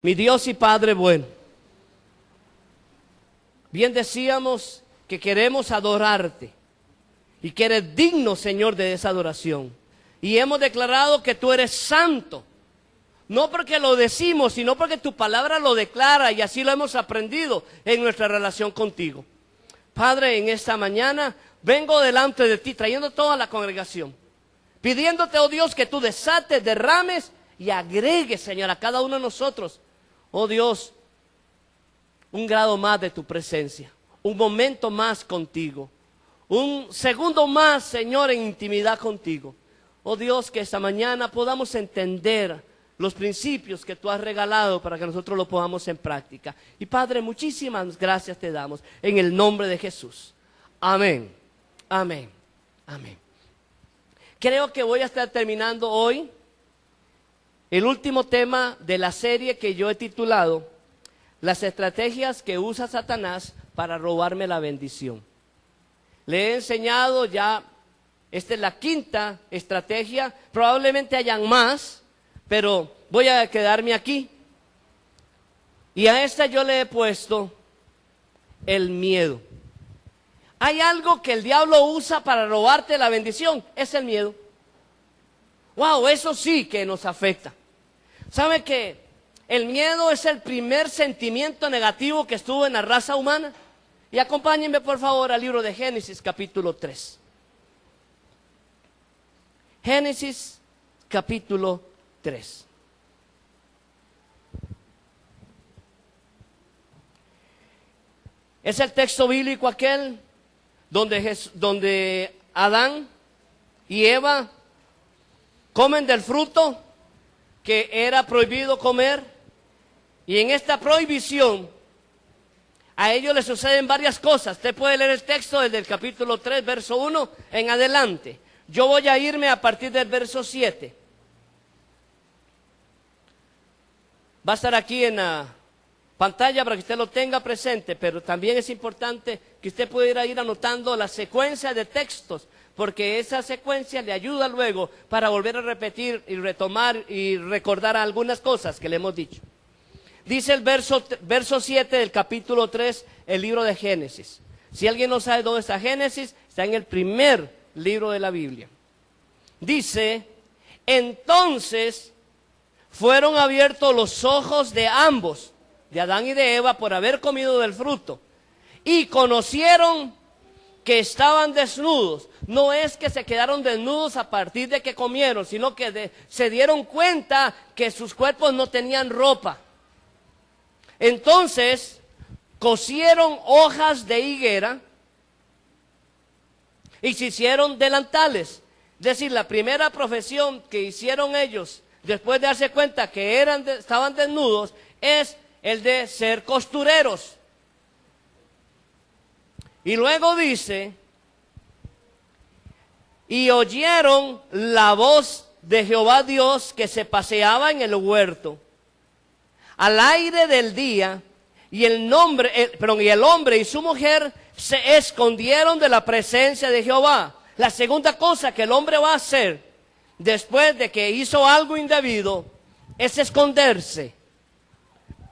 Mi Dios y Padre bueno, bien decíamos que queremos adorarte y que eres digno, Señor, de esa adoración. Y hemos declarado que tú eres santo, no porque lo decimos, sino porque tu palabra lo declara y así lo hemos aprendido en nuestra relación contigo. Padre, en esta mañana vengo delante de ti trayendo toda la congregación, pidiéndote, oh Dios, que tú desates, derrames y agregues, Señor, a cada uno de nosotros, oh Dios, un grado más de tu presencia, un momento más contigo, un segundo más, Señor, en intimidad contigo. Oh Dios, que esta mañana podamos entender los principios que tú has regalado para que nosotros lo pongamos en práctica. Y Padre, muchísimas gracias te damos en el nombre de Jesús. Amén, amén, amén. Creo que voy a estar terminando hoy el último tema de la serie que yo he titulado Las estrategias que usa Satanás para robarme la bendición. Le he enseñado ya, esta es la quinta estrategia, probablemente hayan más, pero voy a quedarme aquí. Y a esta yo le he puesto el miedo. Hay algo que el diablo usa para robarte la bendición, es el miedo. Wow, eso sí que nos afecta. ¿Sabe que el miedo es el primer sentimiento negativo que estuvo en la raza humana? Y acompáñenme por favor al libro de Génesis capítulo 3. Génesis capítulo 3. Es el texto bíblico aquel donde Adán y Eva comen del fruto que era prohibido comer, y en esta prohibición a ellos les suceden varias cosas. Usted puede leer el texto desde el capítulo 3, verso 1 en adelante. Yo voy a irme a partir del verso 7. Va a estar aquí en la pantalla para que usted lo tenga presente, pero también es importante que usted pueda ir anotando la secuencia de textos, porque esa secuencia le ayuda luego para volver a repetir y retomar y recordar algunas cosas que le hemos dicho. Dice el verso 7 del capítulo 3, el libro de Génesis. Si alguien no sabe dónde está Génesis, está en el primer libro de la Biblia. Dice, entonces fueron abiertos los ojos de ambos, de Adán y de Eva, por haber comido del fruto, y conocieron que estaban desnudos. No es que se quedaron desnudos a partir de que comieron, sino que se dieron cuenta que sus cuerpos no tenían ropa. Entonces cosieron hojas de higuera y se hicieron delantales. Es decir, la primera profesión que hicieron ellos después de darse cuenta que estaban desnudos es el de ser costureros. Y luego dice, y oyeron la voz de Jehová Dios que se paseaba en el huerto al aire del día, y el hombre y su mujer se escondieron de la presencia de Jehová. La segunda cosa que el hombre va a hacer después de que hizo algo indebido es esconderse.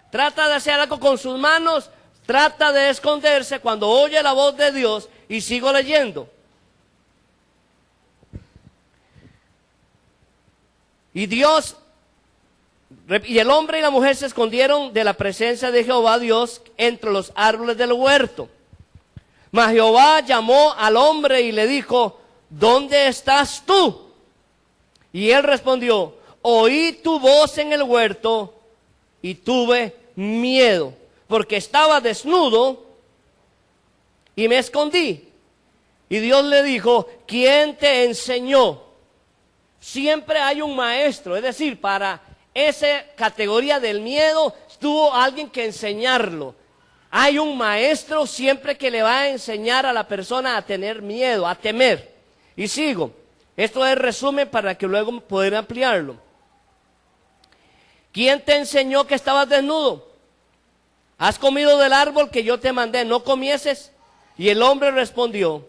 Trata de hacer algo con sus manos, trata de esconderse cuando oye la voz de Dios. Y sigo leyendo. Y el hombre y la mujer se escondieron de la presencia de Jehová Dios entre los árboles del huerto. Mas Jehová llamó al hombre y le dijo, ¿dónde estás tú? Y él respondió, oí tu voz en el huerto y tuve miedo, porque estaba desnudo y me escondí. Y Dios le dijo, ¿quién te enseñó? Siempre hay un maestro, es decir, para esa categoría del miedo tuvo alguien que enseñarlo. Hay un maestro siempre que le va a enseñar a la persona a tener miedo, a temer. Y sigo, esto es resumen para que luego poder ampliarlo. ¿Quién te enseñó que estabas desnudo? ¿Has comido del árbol que yo te mandé, no comieses? Y el hombre respondió,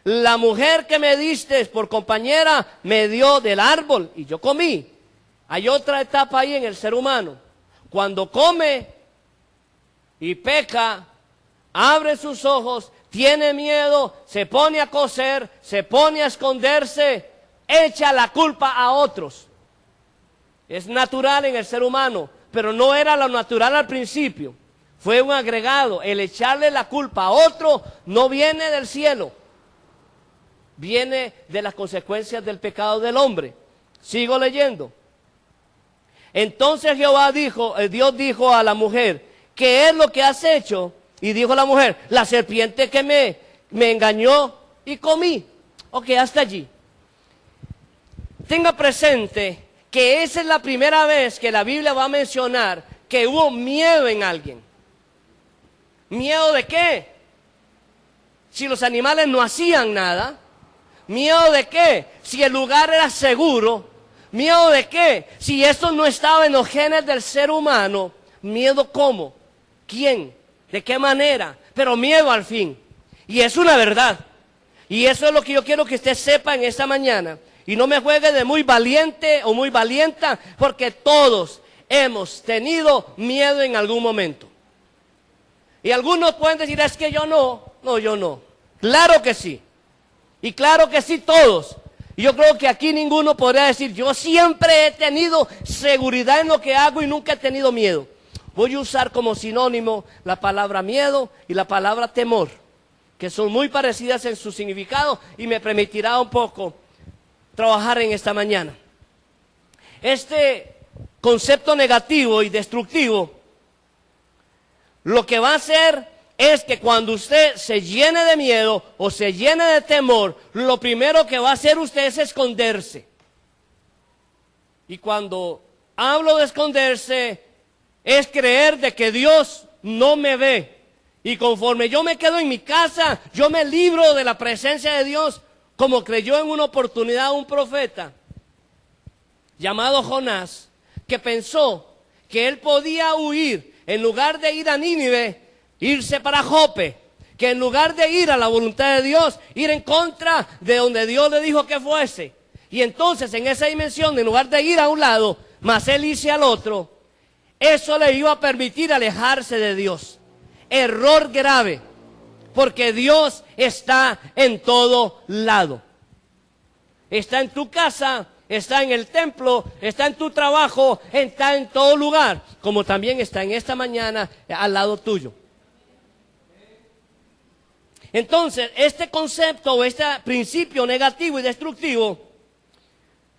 la mujer que me diste por compañera me dio del árbol y yo comí. Hay otra etapa ahí en el ser humano. cuando come y peca, abre sus ojos, tiene miedo, se pone a coser, se pone a esconderse, echa la culpa a otros. Es natural en el ser humano, pero no era lo natural al principio. Fue un agregado. El echarle la culpa a otro no viene del cielo, viene de las consecuencias del pecado del hombre. Sigo leyendo. Entonces Dios dijo a la mujer, ¿qué es lo que has hecho? Y dijo la mujer, la serpiente que me engañó y comí. Ok, hasta allí. Tenga presente que esa es la primera vez que la Biblia va a mencionar que hubo miedo en alguien. ¿Miedo de qué? Si los animales no hacían nada. ¿Miedo de qué? Si el lugar era seguro. ¿Miedo de qué? Si esto no estaba en los genes del ser humano. ¿Miedo cómo? ¿Quién? ¿De qué manera? Pero miedo al fin. Y es una verdad. Y eso es lo que yo quiero que usted sepa en esta mañana. Y no me juegue de muy valiente o muy valienta, porque todos hemos tenido miedo en algún momento. Y algunos pueden decir, es que yo no. No, yo no. Claro que sí. Y claro que sí todos. Y yo creo que aquí ninguno podría decir, yo siempre he tenido seguridad en lo que hago y nunca he tenido miedo. Voy a usar como sinónimo la palabra miedo y la palabra temor, que son muy parecidas en su significado y me permitirá un poco trabajar en esta mañana. Este concepto negativo y destructivo, lo que va a hacer es que cuando usted se llene de miedo o se llene de temor, lo primero que va a hacer usted es esconderse. Y cuando hablo de esconderse, es creer de que Dios no me ve. Y conforme yo me quedo en mi casa, yo me libro de la presencia de Dios, como creyó en una oportunidad un profeta llamado Jonás, que pensó que él podía huir, en lugar de ir a Nínive, irse para Jope, que en lugar de ir a la voluntad de Dios, ir en contra de donde Dios le dijo que fuese. Y entonces en esa dimensión, en lugar de ir a un lado, más él irse al otro, eso le iba a permitir alejarse de Dios. Error grave, porque Dios está en todo lado. Está en tu casa, está en el templo, está en tu trabajo, está en todo lugar, como también está en esta mañana al lado tuyo. Entonces, este concepto o este principio negativo y destructivo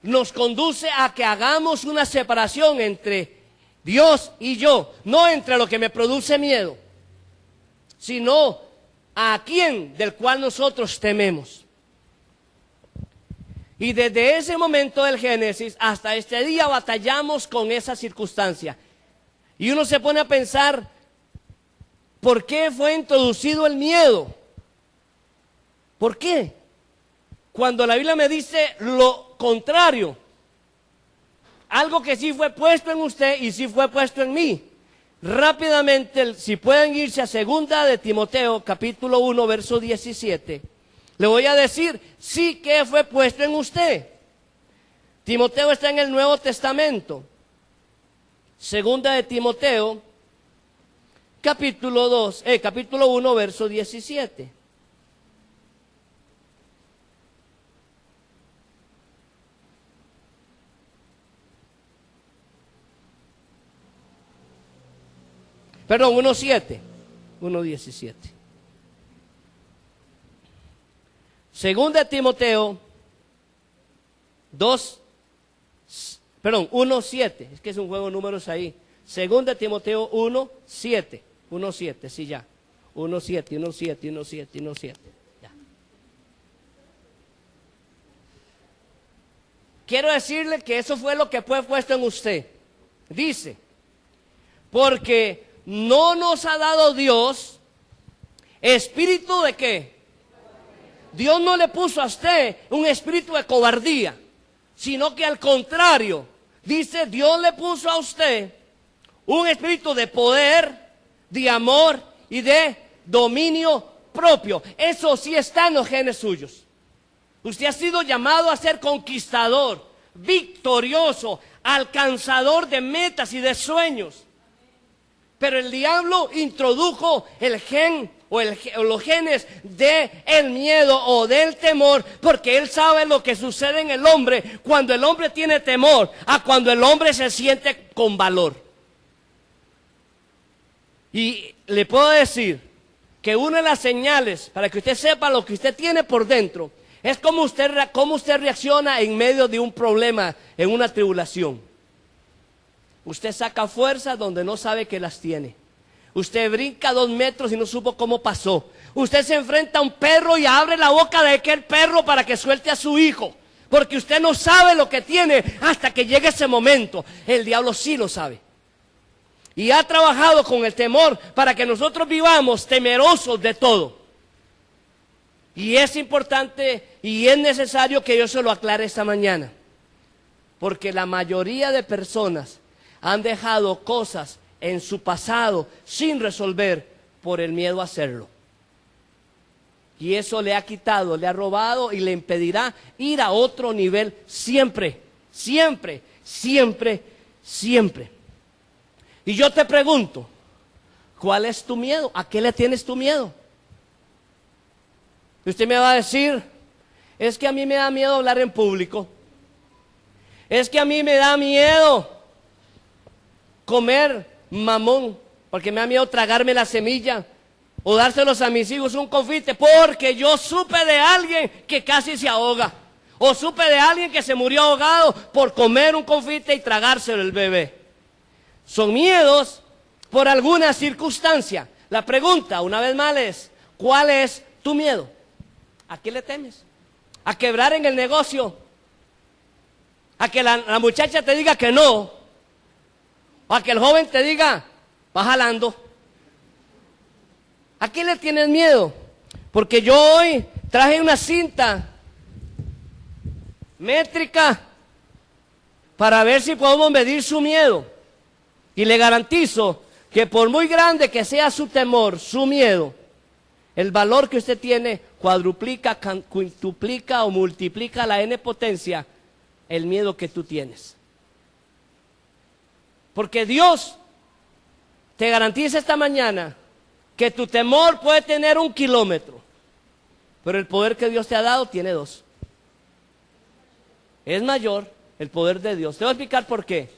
nos conduce a que hagamos una separación entre Dios y yo, no entre lo que me produce miedo, sino a quien del cual nosotros tememos. Y desde ese momento del Génesis hasta este día batallamos con esa circunstancia. Y uno se pone a pensar, ¿por qué fue introducido el miedo? ¿Por qué? Cuando la Biblia me dice lo contrario, algo que sí fue puesto en usted y sí fue puesto en mí. Rápidamente, si pueden irse a 2 de Timoteo, capítulo 1, verso 17, le voy a decir, sí que fue puesto en usted. Timoteo está en el Nuevo Testamento. 2 de Timoteo, capítulo 1, verso 17. Perdón, 1:7, 1:17. 2 de Timoteo 1:7, es que es un juego de números ahí. 2 de Timoteo 1:7, 1:7, sí ya. 1:7, 1:7, 1:7, 1:7. Ya. Quiero decirle que eso fue lo que fue puesto en usted. Dice, porque no nos ha dado Dios espíritu de qué. Dios no le puso a usted un espíritu de cobardía, sino que al contrario, dice, Dios le puso a usted un espíritu de poder, de amor y de dominio propio. Eso sí está en los genes suyos. Usted ha sido llamado a ser conquistador, victorioso, alcanzador de metas y de sueños. Pero el diablo introdujo el gen o los genes del miedo o del temor, porque él sabe lo que sucede en el hombre cuando el hombre tiene temor a cuando el hombre se siente con valor. Y le puedo decir que una de las señales para que usted sepa lo que usted tiene por dentro es cómo usted reacciona en medio de un problema, en una tribulación. Usted saca fuerzas donde no sabe que las tiene. Usted brinca 2 metros y no supo cómo pasó. Usted se enfrenta a un perro y abre la boca de aquel perro para que suelte a su hijo, porque usted no sabe lo que tiene hasta que llegue ese momento. El diablo sí lo sabe. Y ha trabajado con el temor para que nosotros vivamos temerosos de todo. Y es importante y es necesario que yo se lo aclare esta mañana, porque la mayoría de personas han dejado cosas en su pasado sin resolver por el miedo a hacerlo. Y eso le ha quitado, le ha robado y le impedirá ir a otro nivel siempre, siempre, siempre, siempre. Y yo te pregunto, ¿cuál es tu miedo? ¿A qué le tienes tu miedo? Y usted me va a decir, es que a mí me da miedo hablar en público. Es que a mí me da miedo comer mamón, porque me da miedo tragarme la semilla o dárselos a mis hijos un confite, porque yo supe de alguien que casi se ahoga, o supe de alguien que se murió ahogado por comer un confite y tragárselo el bebé. Son miedos por alguna circunstancia. La pregunta, una vez más, es: ¿cuál es tu miedo? ¿A qué le temes? ¿A quebrar en el negocio? ¿A que la muchacha te diga que no? ¿O a que el joven te diga, va jalando? ¿A qué le tienes miedo? Porque yo hoy traje una cinta métrica para ver si podemos medir su miedo. Y le garantizo que por muy grande que sea su temor, su miedo, el valor que usted tiene cuadruplica, quintuplica o multiplica la n potencia el miedo que tú tienes. Porque Dios te garantiza esta mañana que tu temor puede tener 1 kilómetro, pero el poder que Dios te ha dado tiene 2. Es mayor el poder de Dios. Te voy a explicar por qué.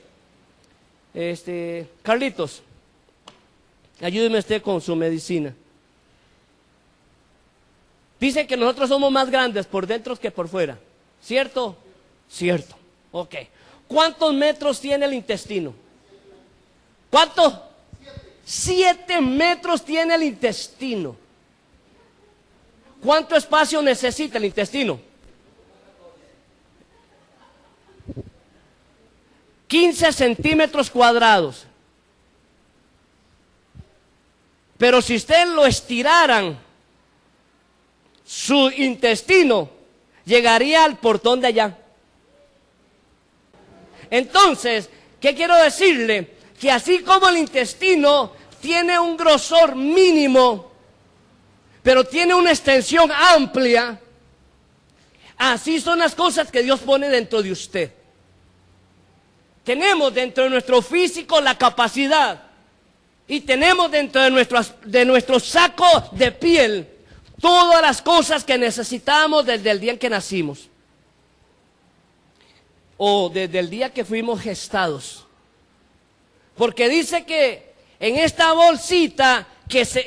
Carlitos, ayúdeme usted con su medicina. Dicen que nosotros somos más grandes por dentro que por fuera. ¿Cierto? Cierto. Ok. ¿Cuántos metros tiene el intestino? ¿Cuánto? 7 metros tiene el intestino. ¿Cuánto espacio necesita el intestino? 15 centímetros cuadrados. Pero si ustedes lo estiraran, su intestino llegaría al portón de allá. Entonces, ¿qué quiero decirle? Que así como el intestino tiene un grosor mínimo, pero tiene una extensión amplia, así son las cosas que Dios pone dentro de usted. Tenemos dentro de nuestro físico la capacidad, y tenemos dentro de nuestro saco de piel todas las cosas que necesitamos desde el día en que nacimos, o desde el día que fuimos gestados. Porque dice que en esta bolsita,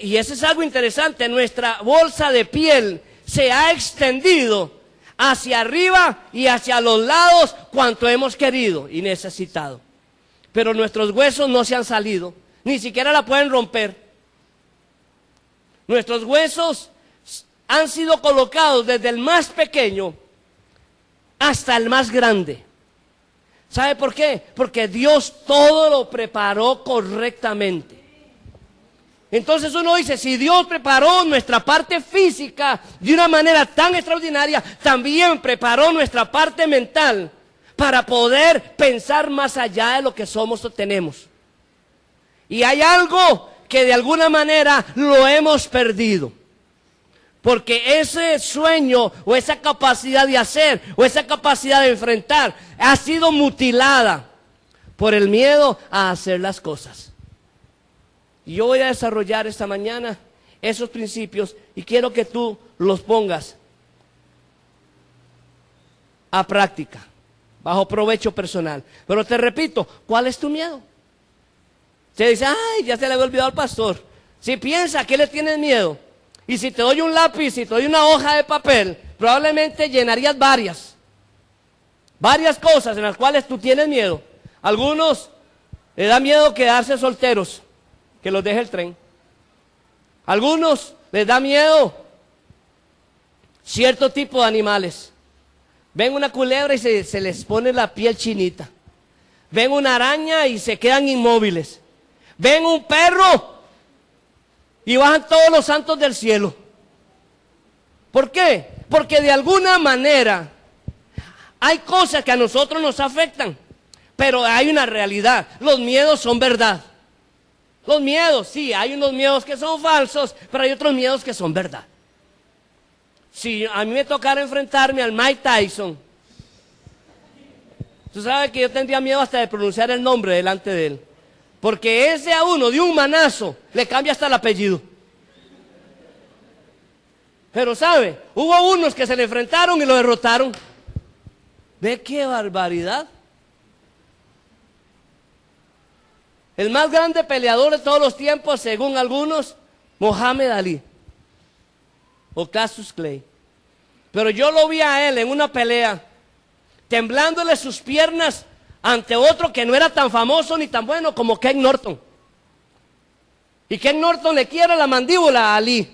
y eso es algo interesante, nuestra bolsa de piel se ha extendido hacia arriba y hacia los lados cuanto hemos querido y necesitado. Pero nuestros huesos no se han salido, ni siquiera la pueden romper. Nuestros huesos han sido colocados desde el más pequeño hasta el más grande. ¿Sabe por qué? Porque Dios todo lo preparó correctamente. Entonces uno dice, si Dios preparó nuestra parte física de una manera tan extraordinaria, también preparó nuestra parte mental para poder pensar más allá de lo que somos o tenemos. Y hay algo que de alguna manera lo hemos perdido. Porque ese sueño o esa capacidad de hacer o esa capacidad de enfrentar ha sido mutilada por el miedo a hacer las cosas. Y yo voy a desarrollar esta mañana esos principios y quiero que tú los pongas a práctica, bajo provecho personal. Pero te repito, ¿cuál es tu miedo? Se dice, ay, ya se le había olvidado al pastor. Si piensa, ¿a qué le tienes miedo? Y si te doy un lápiz, si te doy una hoja de papel, probablemente llenarías varias cosas en las cuales tú tienes miedo. Algunos les da miedo quedarse solteros, que los deje el tren. Algunos les da miedo cierto tipo de animales. Ven una culebra y se les pone la piel chinita. Ven una araña y se quedan inmóviles. Ven un perro y bajan todos los santos del cielo. ¿Por qué? Porque de alguna manera hay cosas que a nosotros nos afectan, pero hay una realidad. Los miedos son verdad. Los miedos, sí, hay unos miedos que son falsos, pero hay otros miedos que son verdad. Si a mí me tocara enfrentarme al Mike Tyson, tú sabes que yo tendría miedo hasta de pronunciar el nombre delante de él. Porque ese a uno de un manazo le cambia hasta el apellido. Pero sabe, hubo unos que se le enfrentaron y lo derrotaron. ¿Ve qué barbaridad? El más grande peleador de todos los tiempos, según algunos, Mohamed Ali o Cassius Clay. Pero yo lo vi a él en una pelea, temblándole sus piernas ante otro que no era tan famoso ni tan bueno como Ken Norton. Y Ken Norton le quiebra la mandíbula a Ali.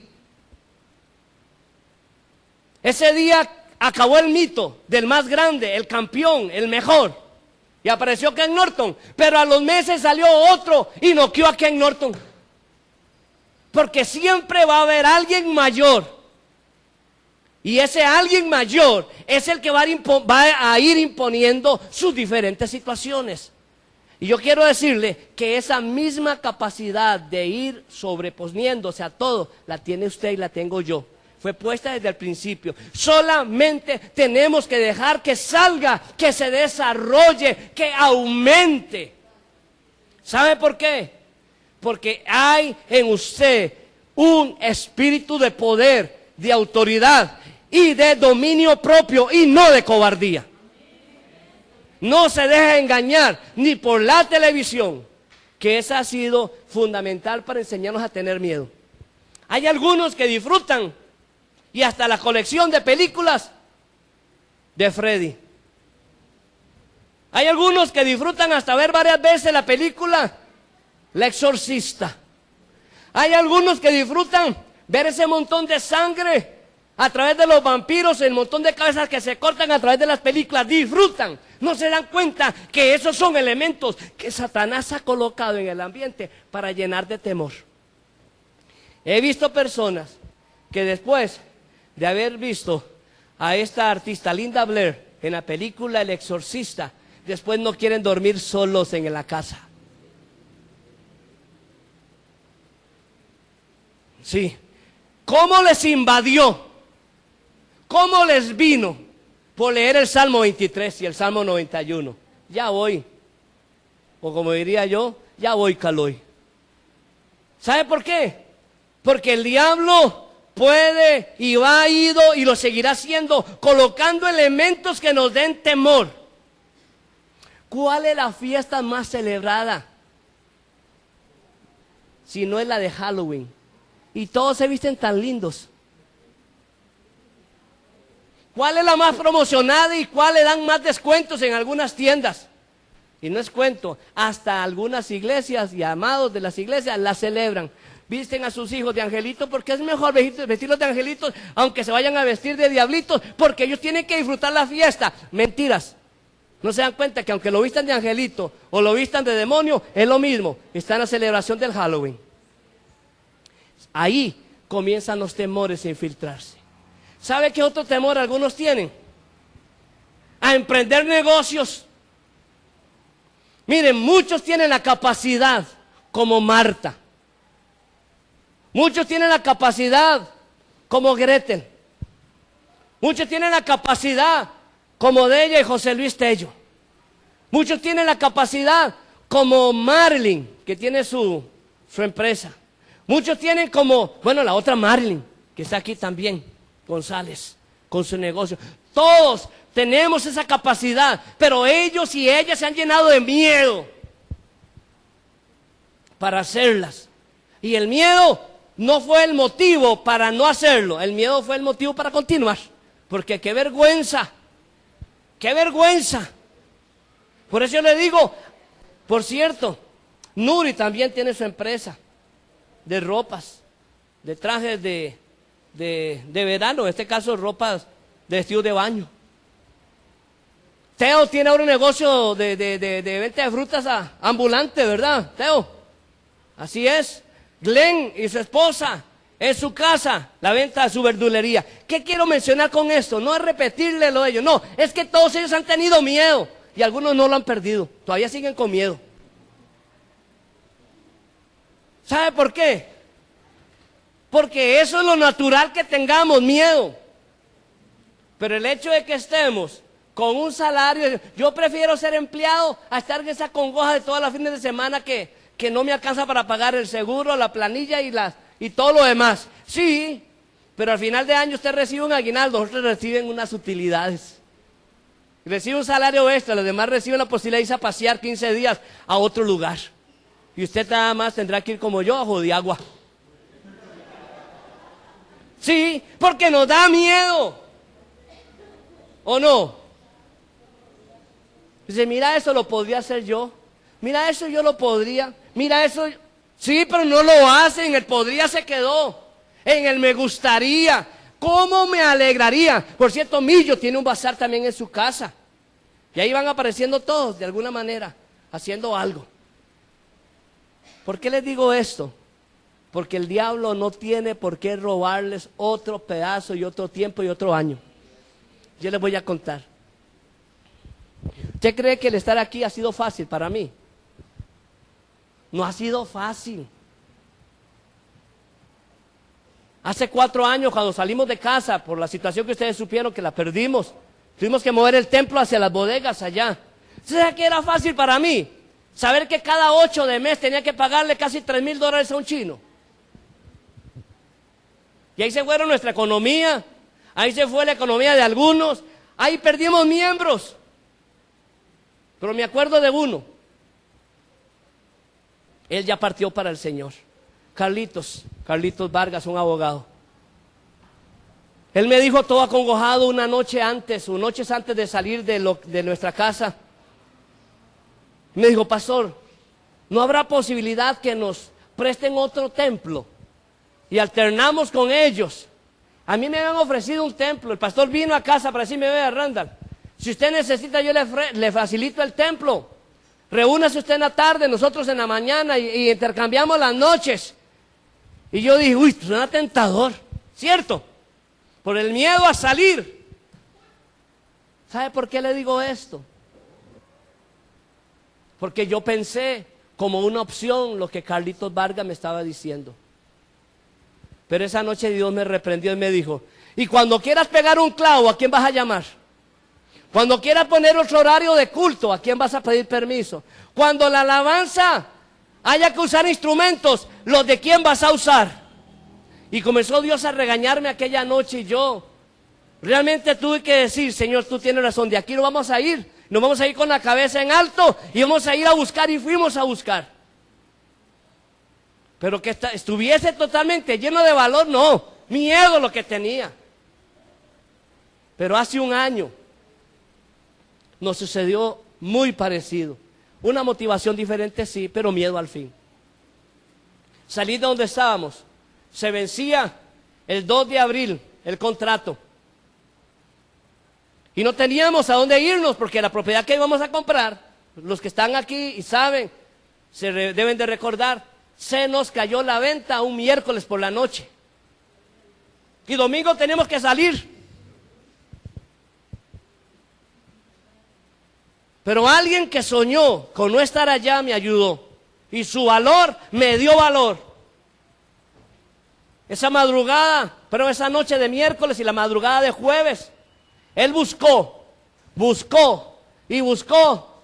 Ese día acabó el mito del más grande, el campeón, el mejor. Y apareció Ken Norton. Pero a los meses salió otro y noqueó a Ken Norton. Porque siempre va a haber alguien mayor. Y ese alguien mayor es el que va a ir imponiendo sus diferentes situaciones. Y yo quiero decirle que esa misma capacidad de ir sobreponiéndose a todo, la tiene usted y la tengo yo. Fue puesta desde el principio. Solamente tenemos que dejar que salga, que se desarrolle, que aumente. ¿Sabe por qué? Porque hay en usted un espíritu de poder, de autoridad y de dominio propio y no de cobardía. No se deje engañar ni por la televisión, que esa ha sido fundamental para enseñarnos a tener miedo. Hay algunos que disfrutan y hasta la colección de películas de Freddy. Hay algunos que disfrutan hasta ver varias veces la película La Exorcista. Hay algunos que disfrutan ver ese montón de sangre a través de los vampiros, el montón de cabezas que se cortan a través de las películas. Disfrutan, no se dan cuenta que esos son elementos que Satanás ha colocado en el ambiente para llenar de temor. He visto personas que después de haber visto a esta artista Linda Blair en la película El Exorcista, después no quieren dormir solos en la casa. Sí. ¿Cómo les invadió? ¿Cómo les vino? Por leer el Salmo 23 y el Salmo 91. Ya voy. O como diría yo, ya voy, Caloy. ¿Sabe por qué? Porque el diablo puede y va ido y lo seguirá haciendo, colocando elementos que nos den temor. ¿Cuál es la fiesta más celebrada? Si no es la de Halloween. Y todos se visten tan lindos. ¿Cuál es la más promocionada y cuál le dan más descuentos en algunas tiendas? Y no es cuento, hasta algunas iglesias y amados de las iglesias la celebran. Visten a sus hijos de angelitos porque es mejor vestirlos de angelitos, aunque se vayan a vestir de diablitos, porque ellos tienen que disfrutar la fiesta. Mentiras. No se dan cuenta que aunque lo vistan de angelito o lo vistan de demonio, es lo mismo. Está en la celebración del Halloween. Ahí comienzan los temores a infiltrarse. ¿Sabe qué otro temor algunos tienen? A emprender negocios. Miren, muchos tienen la capacidad como Marta. Muchos tienen la capacidad como Gretel. Muchos tienen la capacidad como Deya y José Luis Tello. Muchos tienen la capacidad como Marilyn, que tiene su su empresa. Muchos tienen como, bueno, la otra Marilyn, que está aquí también, González, con su negocio. Todos tenemos esa capacidad, pero ellos y ellas se han llenado de miedo para hacerlas. Y el miedo no fue el motivo para no hacerlo, el miedo fue el motivo para continuar. Porque qué vergüenza, qué vergüenza. Por eso yo le digo, por cierto, Nuri también tiene su empresa de ropas, de trajes de verano, en este caso ropas de vestidos de baño. Teo tiene ahora un negocio de venta de frutas ambulante, ¿verdad, Teo? Así es. Glenn y su esposa, en su casa, la venta de su verdulería. ¿Qué quiero mencionar con esto? No es repetirle lo de ellos, no, es que todos ellos han tenido miedo y algunos no lo han perdido, todavía siguen con miedo. ¿Sabe por qué? Porque eso es lo natural, que tengamos miedo. Pero el hecho de que estemos con un salario, yo prefiero ser empleado a estar en esa congoja de todas las fines de semana que no me alcanza para pagar el seguro, la planilla y todo lo demás. Sí, pero al final de año usted recibe un aguinaldo, otros reciben unas utilidades. Recibe un salario extra, los demás reciben la posibilidad de irse a pasear 15 días a otro lugar. Y usted nada más tendrá que ir como yo a Jodiagua. Sí, porque nos da miedo. ¿O no? Dice, mira, eso lo podría hacer yo. Mira, eso yo lo podría. Mira, eso. Sí, pero no lo hacen. El podría se quedó. En el me gustaría. ¿Cómo me alegraría? Por cierto, Millo tiene un bazar también en su casa. Y ahí van apareciendo todos, de alguna manera, haciendo algo. ¿Por qué les digo esto? Porque el diablo no tiene por qué robarles otro pedazo y otro tiempo y otro año. Yo les voy a contar. ¿Usted cree que el estar aquí ha sido fácil para mí? No ha sido fácil. Hace 4 años, cuando salimos de casa, por la situación que ustedes supieron que la perdimos, tuvimos que mover el templo hacia las bodegas allá. ¿Sabe qué era fácil para mí? Saber que cada 8 de mes tenía que pagarle casi $3,000 a un chino. Y ahí se fueron nuestra economía, ahí se fue la economía de algunos, ahí perdimos miembros. Pero me acuerdo de uno. Él ya partió para el Señor. Carlitos Vargas, un abogado. Él me dijo todo acongojado una noche antes, o noches antes de salir de nuestra casa. Me dijo, pastor, ¿no habrá posibilidad que nos presten otro templo? Y alternamos con ellos. A mí me habían ofrecido un templo. El pastor vino a casa para decirme, vea, Randall, si usted necesita, yo le facilito el templo. Reúnase usted en la tarde, nosotros en la mañana y intercambiamos las noches. Y yo dije, uy, suena tentador, ¿cierto? Por el miedo a salir. ¿Sabe por qué le digo esto? Porque yo pensé como una opción lo que Carlitos Vargas me estaba diciendo. Pero esa noche Dios me reprendió y me dijo, y cuando quieras pegar un clavo, ¿a quién vas a llamar? Cuando quieras poner otro horario de culto, ¿a quién vas a pedir permiso? Cuando la alabanza haya que usar instrumentos, ¿los de quién vas a usar? Y comenzó Dios a regañarme aquella noche y yo realmente tuve que decir, Señor, tú tienes razón, de aquí no vamos a ir. Nos vamos a ir con la cabeza en alto y vamos a ir a buscar, y fuimos a buscar. Pero que estuviese totalmente lleno de valor, no, miedo lo que tenía. Pero hace un año nos sucedió muy parecido. Una motivación diferente, sí, pero miedo al fin. Salí de donde estábamos, se vencía el 2 de abril el contrato. Y no teníamos a dónde irnos porque la propiedad que íbamos a comprar, los que están aquí y saben, deben de recordar, se nos cayó la venta un miércoles por la noche. Y domingo tenemos que salir. Pero alguien que soñó con no estar allá me ayudó. Y su valor me dio valor. Esa madrugada, pero esa noche de miércoles y la madrugada de jueves, él buscó y buscó.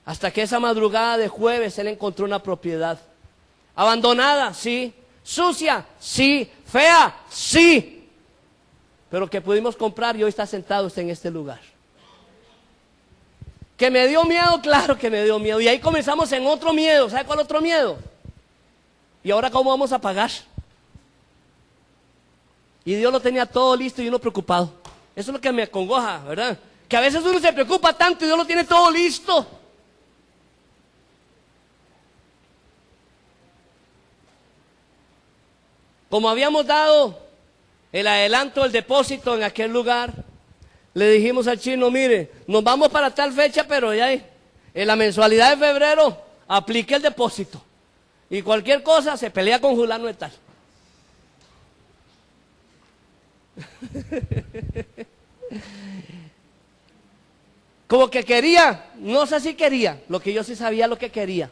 Hasta que esa madrugada de jueves él encontró una propiedad. Abandonada, sí. Sucia, sí. Fea, sí. Pero que pudimos comprar y hoy está sentado usted en este lugar. Que me dio miedo, claro que me dio miedo. Y ahí comenzamos en otro miedo. ¿Sabe cuál otro miedo? ¿Y ahora cómo vamos a pagar? Y Dios lo tenía todo listo y uno preocupado. Eso es lo que me acongoja, ¿verdad? Que a veces uno se preocupa tanto y Dios lo tiene todo listo. Como habíamos dado el adelanto del depósito en aquel lugar, le dijimos al chino, mire, nos vamos para tal fecha, pero ya en la mensualidad de febrero aplique el depósito. Y cualquier cosa se pelea con fulano de tal. Como que quería, no sé si quería, lo que yo sí sabía lo que quería,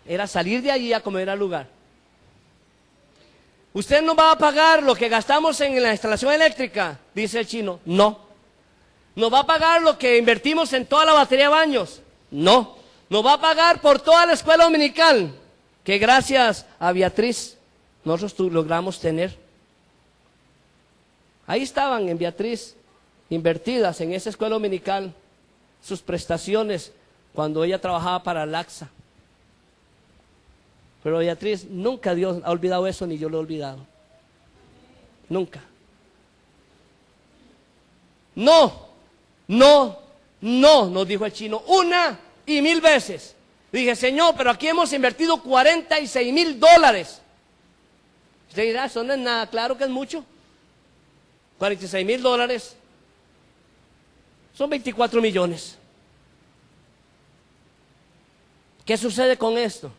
era salir de allí a comer al lugar. ¿Usted no va a pagar lo que gastamos en la instalación eléctrica? Dice el chino, no. ¿Nos va a pagar lo que invertimos en toda la batería de baños? No. ¿Nos va a pagar por toda la escuela dominical? Que gracias a Beatriz nosotros logramos tener. Ahí estaban en Beatriz, invertidas en esa escuela dominical, sus prestaciones cuando ella trabajaba para Laxa. Pero Beatriz, nunca Dios ha olvidado eso, ni yo lo he olvidado. Nunca. No, no, no, nos dijo el chino, 1 y 1000 veces. Dije, Señor, pero aquí hemos invertido $46,000. Usted dirá, eso no es nada, claro que es mucho. $46,000 son 24 millones. ¿Qué sucede con esto?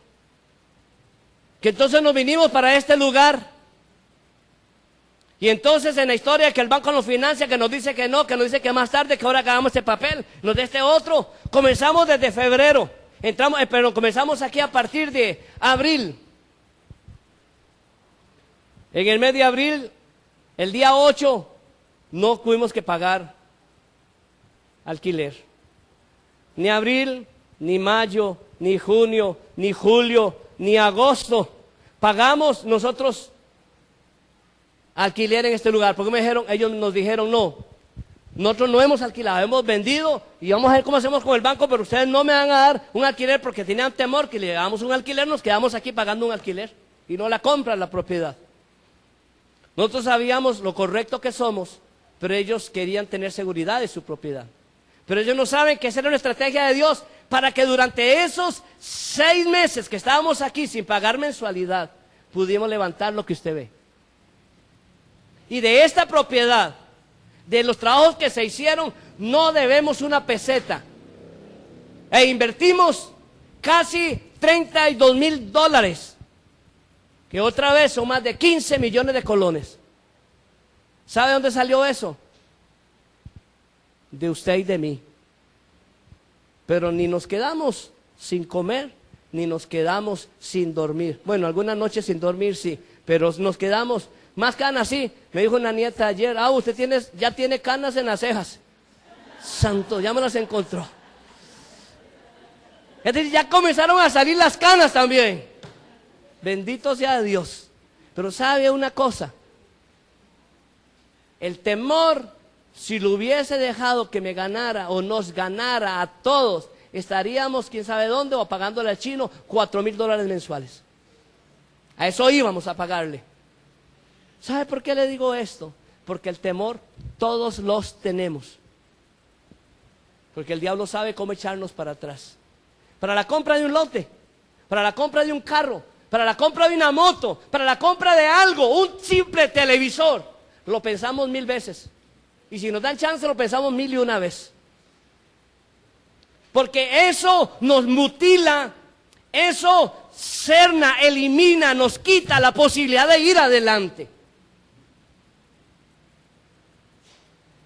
Que entonces nos vinimos para este lugar. Y entonces en la historia que el banco nos financia, que nos dice que no, que nos dice que más tarde, que ahora acabamos este papel, nos da este otro. Comenzamos desde febrero, pero comenzamos aquí a partir de abril. En el mes de abril, el día 8, no tuvimos que pagar alquiler. Ni abril, ni mayo, ni junio, ni julio, ni agosto. Pagamos nosotros alquiler en este lugar. Porque ellos nos dijeron, no, nosotros no hemos alquilado, hemos vendido y vamos a ver cómo hacemos con el banco, pero ustedes no me van a dar un alquiler porque tenían temor que le damos un alquiler, nos quedamos aquí pagando un alquiler y no la compra la propiedad. Nosotros sabíamos lo correcto que somos, pero ellos querían tener seguridad de su propiedad. Pero ellos no saben que esa era una estrategia de Dios para que durante esos 6 meses que estábamos aquí sin pagar mensualidad, pudimos levantar lo que usted ve. Y de esta propiedad, de los trabajos que se hicieron, no debemos una peseta. E invertimos casi $32,000, que otra vez son más de 15 millones de colones. ¿Sabe dónde salió eso? De usted y de mí. Pero ni nos quedamos sin comer, ni nos quedamos sin dormir. Bueno, algunas noches sin dormir sí, pero nos quedamos más canas sí. Me dijo una nieta ayer, usted ya tiene canas en las cejas. Santo, ya me las encontró. Es decir, ya comenzaron a salir las canas también. Bendito sea Dios. Pero sabe una cosa, el temor, si lo hubiese dejado que me ganara o nos ganara a todos, estaríamos quién sabe dónde o pagándole al chino $4,000 mensuales. A eso íbamos a pagarle. ¿Sabe por qué le digo esto? Porque el temor todos los tenemos. Porque el diablo sabe cómo echarnos para atrás. Para la compra de un lote, para la compra de un carro, para la compra de una moto, para la compra de algo, un simple televisor, lo pensamos 1000 veces. Y si nos dan chance lo pensamos 1001 vez. Porque eso nos mutila, eso cerna, elimina, nos quita la posibilidad de ir adelante.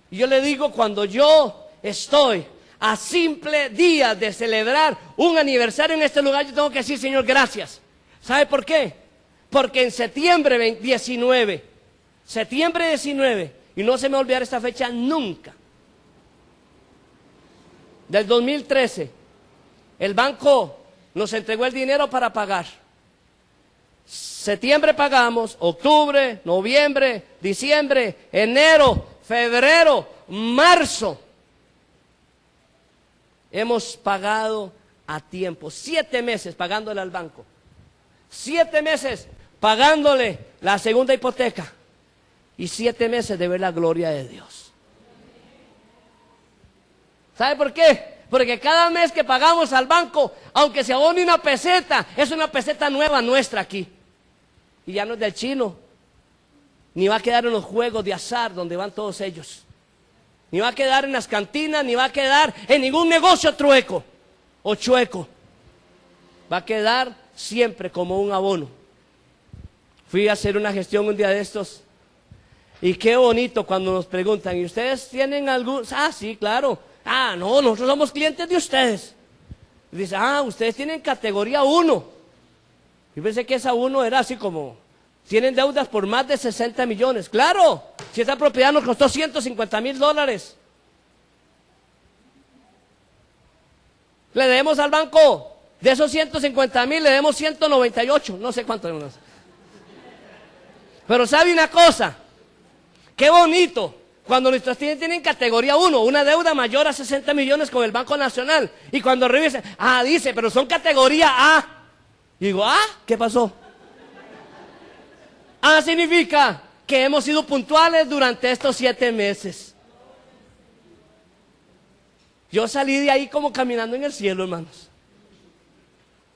Y yo le digo, cuando yo estoy a simple días de celebrar un aniversario en este lugar, yo tengo que decir, Señor, gracias. ¿Sabe por qué? Porque en septiembre 19, y no se me va a olvidar esta fecha nunca, del 2013, El banco nos entregó el dinero para pagar. Septiembre pagamos, octubre, noviembre, diciembre, enero, febrero, marzo. Hemos pagado a tiempo, 7 meses pagándole al banco, 7 meses pagándole la segunda hipoteca y 7 meses de ver la gloria de Dios. ¿Sabe por qué? Porque cada mes que pagamos al banco, aunque se abone una peseta, es una peseta nueva nuestra aquí. Y ya no es del chino, ni va a quedar en los juegos de azar donde van todos ellos, ni va a quedar en las cantinas, ni va a quedar en ningún negocio trueco o chueco. Va a quedar siempre como un abono. Fui a hacer una gestión un día de estos y qué bonito cuando nos preguntan, ¿y ustedes tienen algún? Ah, sí, claro. Ah, no, nosotros somos clientes de ustedes. Y dice, ah, ustedes tienen categoría 1. Yo pensé que esa 1 era así como, tienen deudas por más de 60 millones. Claro, si esa propiedad nos costó $150,000. Le debemos al banco, de esos 150,000 le debemos 198, no sé cuánto. Pero ¿sabe una cosa? Qué bonito, cuando nuestros clientes tienen categoría 1, una deuda mayor a 60 millones con el Banco Nacional. Y cuando revisen, dice, pero son categoría A. Y digo, ¿qué pasó? Significa que hemos sido puntuales durante estos 7 meses. Yo salí de ahí como caminando en el cielo, hermanos.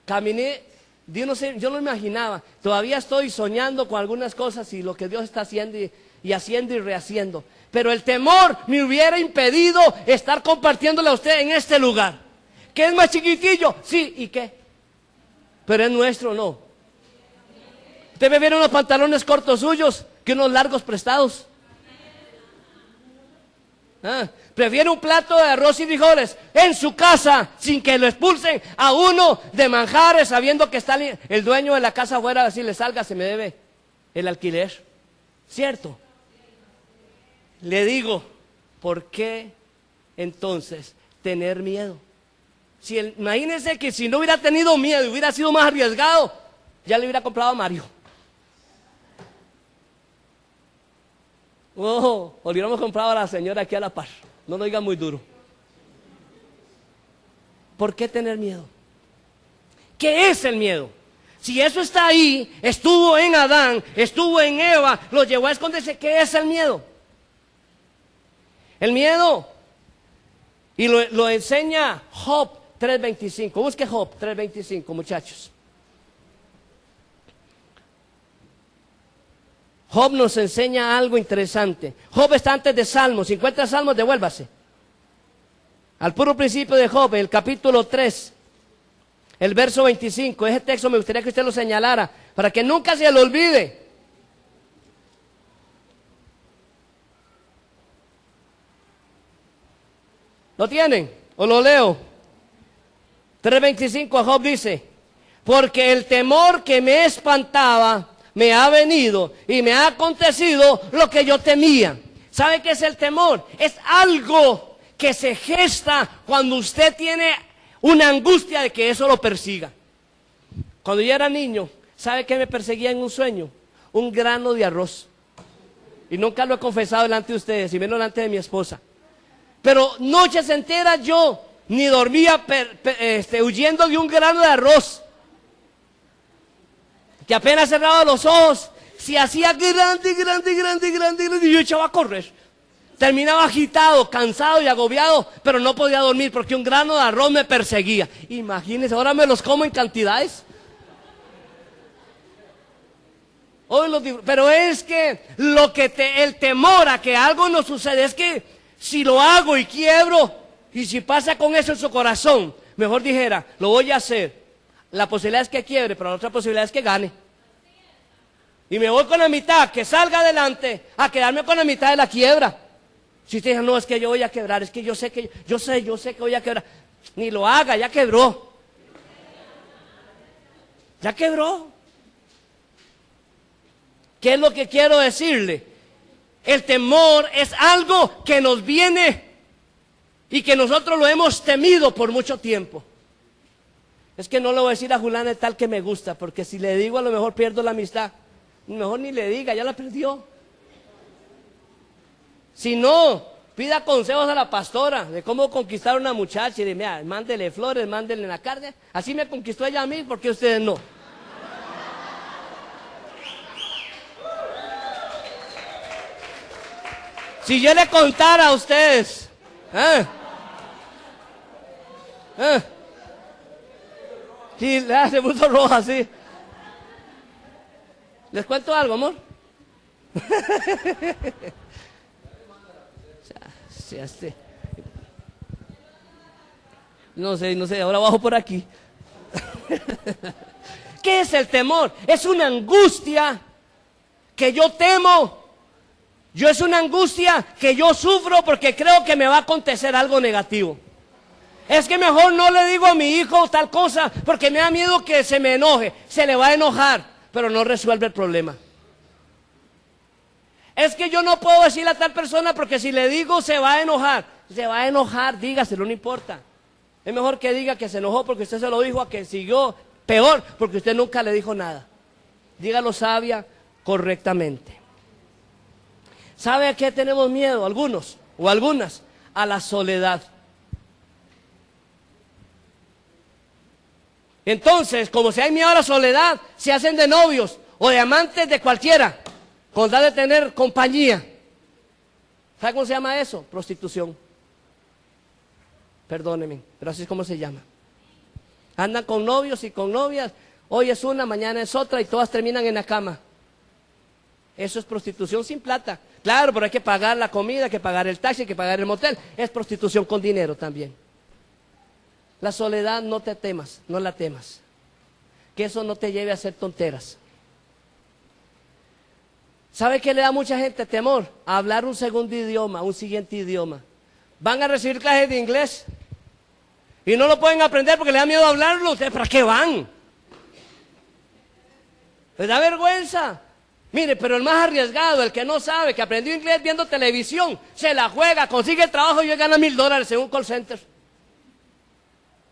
Caminé, yo no imaginaba. Todavía estoy soñando con algunas cosas y lo que Dios está haciendo y haciendo y rehaciendo. Pero el temor me hubiera impedido estar compartiéndole a usted en este lugar. ¿Que es más chiquitillo? Sí, ¿y qué? Pero es nuestro, no. Usted me viene unos pantalones cortos suyos que unos largos prestados. Prefiere un plato de arroz y frijoles en su casa sin que lo expulsen a uno de manjares sabiendo que está el dueño de la casa afuera, así le salga, se me debe el alquiler. ¿Cierto? Le digo, ¿por qué entonces tener miedo? Imagínense que si no hubiera tenido miedo y hubiera sido más arriesgado, ya le hubiera comprado a Mario. O le hubiéramos comprado a la señora aquí a la par. No lo diga muy duro. ¿Por qué tener miedo? ¿Qué es el miedo? Si eso está ahí, estuvo en Adán, estuvo en Eva, lo llevó a esconderse. ¿Qué es el miedo? El miedo, y lo enseña Job 3:25. Busque Job 3:25, muchachos. Job nos enseña algo interesante. Job está antes de Salmos. Si encuentra Salmos, devuélvase al puro principio de Job, el capítulo 3, el verso 25. Ese texto me gustaría que usted lo señalara para que nunca se lo olvide. ¿Lo tienen? ¿O lo leo? 3:25, Job dice, porque el temor que me espantaba me ha venido y me ha acontecido lo que yo temía. ¿Sabe qué es el temor? Es algo que se gesta cuando usted tiene una angustia de que eso lo persiga. Cuando yo era niño, ¿sabe qué me perseguía en un sueño? Un grano de arroz. Y nunca lo he confesado delante de ustedes, y menos delante de mi esposa. Pero noches enteras yo ni dormía huyendo de un grano de arroz. Que apenas cerraba los ojos, se hacía grande, y yo echaba a correr. Terminaba agitado, cansado y agobiado, pero no podía dormir porque un grano de arroz me perseguía. Imagínense, ahora me los como en cantidades. Pero es que el temor a que algo nos sucede es que si lo hago y quiebro, y si pasa con eso en su corazón, mejor dijera, lo voy a hacer. La posibilidad es que quiebre, pero la otra posibilidad es que gane. Y me voy con la mitad, que salga adelante, a quedarme con la mitad de la quiebra. Si usted dice, no, es que yo voy a quebrar, es que yo sé que voy a quebrar. Ni lo haga, ya quebró. Ya quebró. ¿Qué es lo que quiero decirle? El temor es algo que nos viene y que nosotros lo hemos temido por mucho tiempo. Es que no le voy a decir a Julana de tal que me gusta, porque si le digo a lo mejor pierdo la amistad. Mejor ni le diga, ya la perdió. Si no, pida consejos a la pastora de cómo conquistar a una muchacha y de, mira, mándele flores, mándele la carne. Así me conquistó ella a mí, ¿por qué ustedes no? Si yo le contara a ustedes, sí, se puso roja, sí. ¿Les cuento algo, amor? No sé, ahora bajo por aquí. ¿Qué es el temor? Es una angustia que yo temo. Es una angustia que yo sufro porque creo que me va a acontecer algo negativo. Es que mejor no le digo a mi hijo tal cosa porque me da miedo que se me enoje. Se le va a enojar, pero no resuelve el problema. Es que yo no puedo decirle a tal persona porque si le digo se va a enojar. Se va a enojar, dígaselo, no importa. Es mejor que diga que se enojó porque usted se lo dijo a que siguió peor porque usted nunca le dijo nada. Dígalo sabia, correctamente. ¿Sabe a qué tenemos miedo? Algunos o algunas. A la soledad. Entonces, como si hay miedo a la soledad, se hacen de novios o de amantes de cualquiera, con tal de tener compañía. ¿Sabe cómo se llama eso? Prostitución. Perdónenme, pero así es como se llama. Andan con novios y con novias, hoy es una, mañana es otra y todas terminan en la cama. Eso es prostitución sin plata. Claro, pero hay que pagar la comida, hay que pagar el taxi, hay que pagar el motel. Es prostitución con dinero también. La soledad no te temas, no la temas. Que eso no te lleve a hacer tonteras. ¿Sabe qué le da a mucha gente temor? A hablar un segundo idioma, un siguiente idioma. Van a recibir clases de inglés y no lo pueden aprender porque le da miedo hablarlo. ¿Ustedes para qué van? Les da vergüenza. Mire, pero el más arriesgado, el que no sabe, que aprendió inglés viendo televisión, se la juega, consigue el trabajo y hoy gana $1000 en un call center.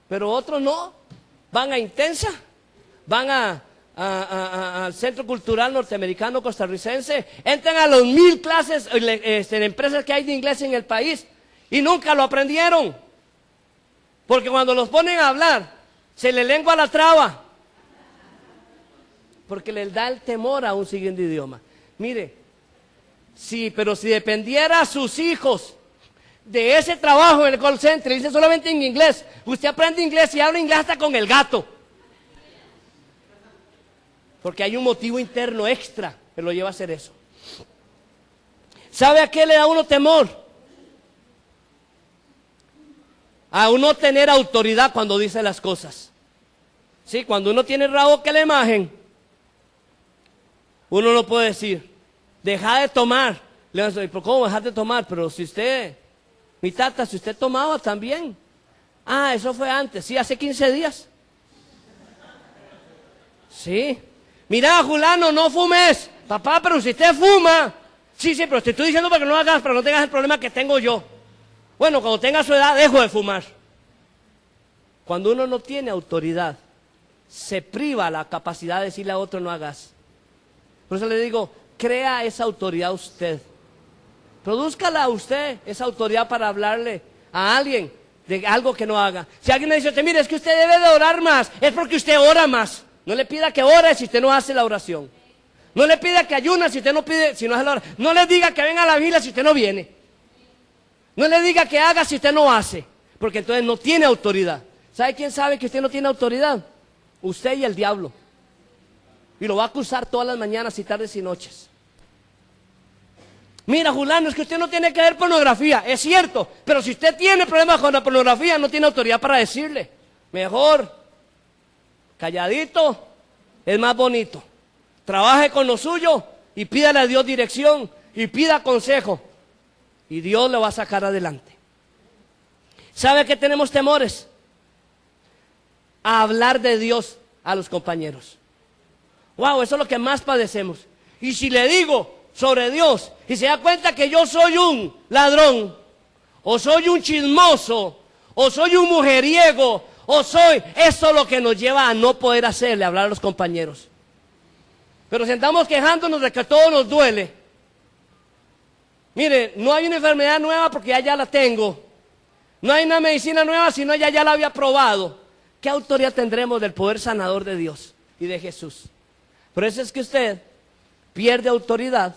Pero otros no, van a Intensa, van al Centro Cultural Norteamericano Costarricense, entran a los 1000 clases en empresas que hay de inglés en el país y nunca lo aprendieron. Porque cuando los ponen a hablar, se les lengua la traba. Porque les da el temor a un siguiente idioma. Mire, sí, pero si dependiera a sus hijos de ese trabajo en el call center, dice solamente en inglés, usted aprende inglés y habla inglés hasta con el gato. Porque hay un motivo interno extra que lo lleva a hacer eso. ¿Sabe a qué le da a uno temor? A uno tener autoridad cuando dice las cosas. Sí, cuando uno tiene rabo que la imagen, uno no puede decir, deja de tomar. Le van a decir, ¿cómo dejar de tomar? Pero si usted, mi tata, si usted tomaba también. Ah, eso fue antes, sí, hace 15 días. Sí. Mira, Julano, no fumes. Papá, pero si usted fuma. Sí, pero te estoy diciendo para que no lo hagas, para que no tengas el problema que tengo yo. Bueno, cuando tenga su edad, dejo de fumar. Cuando uno no tiene autoridad, se priva la capacidad de decirle a otro no hagas. Por eso le digo, crea esa autoridad usted. Produzcala usted, esa autoridad para hablarle a alguien de algo que no haga. Si alguien le dice, mire, es que usted debe de orar más, es porque usted ora más. No le pida que ore si usted no hace la oración. No le pida que ayune si usted no pide, si no hace la oración. No le diga que venga a la vigilia si usted no viene. No le diga que haga si usted no hace, porque entonces no tiene autoridad. ¿Sabe quién sabe que usted no tiene autoridad? Usted y el diablo. Y lo va a acusar todas las mañanas y tardes y noches. Mira, Julano, es que usted no tiene que ver pornografía. Es cierto, pero si usted tiene problemas con la pornografía, no tiene autoridad para decirle. Mejor, calladito, es más bonito. Trabaje con lo suyo y pídale a Dios dirección y pida consejo. Y Dios le va a sacar adelante. ¿Sabe qué tenemos temores? A hablar de Dios a los compañeros. Wow, eso es lo que más padecemos. Y si le digo sobre Dios y se da cuenta que yo soy un ladrón, o soy un chismoso, o soy un mujeriego, o soy. Eso es lo que nos lleva a no poder hacerle hablar a los compañeros. Pero si andamos quejándonos de que todo nos duele. Mire, no hay una enfermedad nueva porque ya la tengo. No hay una medicina nueva sino ya la había probado. ¿Qué autoridad tendremos del poder sanador de Dios y de Jesús? Por eso es que usted pierde autoridad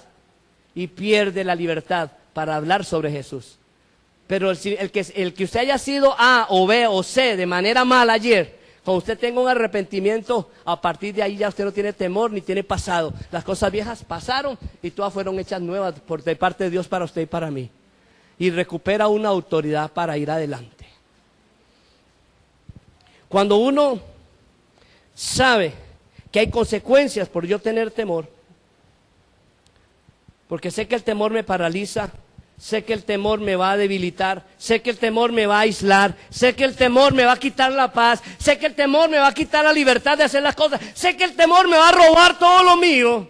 y pierde la libertad para hablar sobre Jesús. Pero el que usted haya sido A o B o C de manera mala ayer, cuando usted tenga un arrepentimiento, a partir de ahí ya usted no tiene temor ni tiene pasado. Las cosas viejas pasaron y todas fueron hechas nuevas de parte de Dios para usted y para mí. Y recupera una autoridad para ir adelante. Cuando uno sabe que hay consecuencias por yo tener temor, porque sé que el temor me paraliza, sé que el temor me va a debilitar, sé que el temor me va a aislar, sé que el temor me va a quitar la paz, sé que el temor me va a quitar la libertad de hacer las cosas, sé que el temor me va a robar todo lo mío.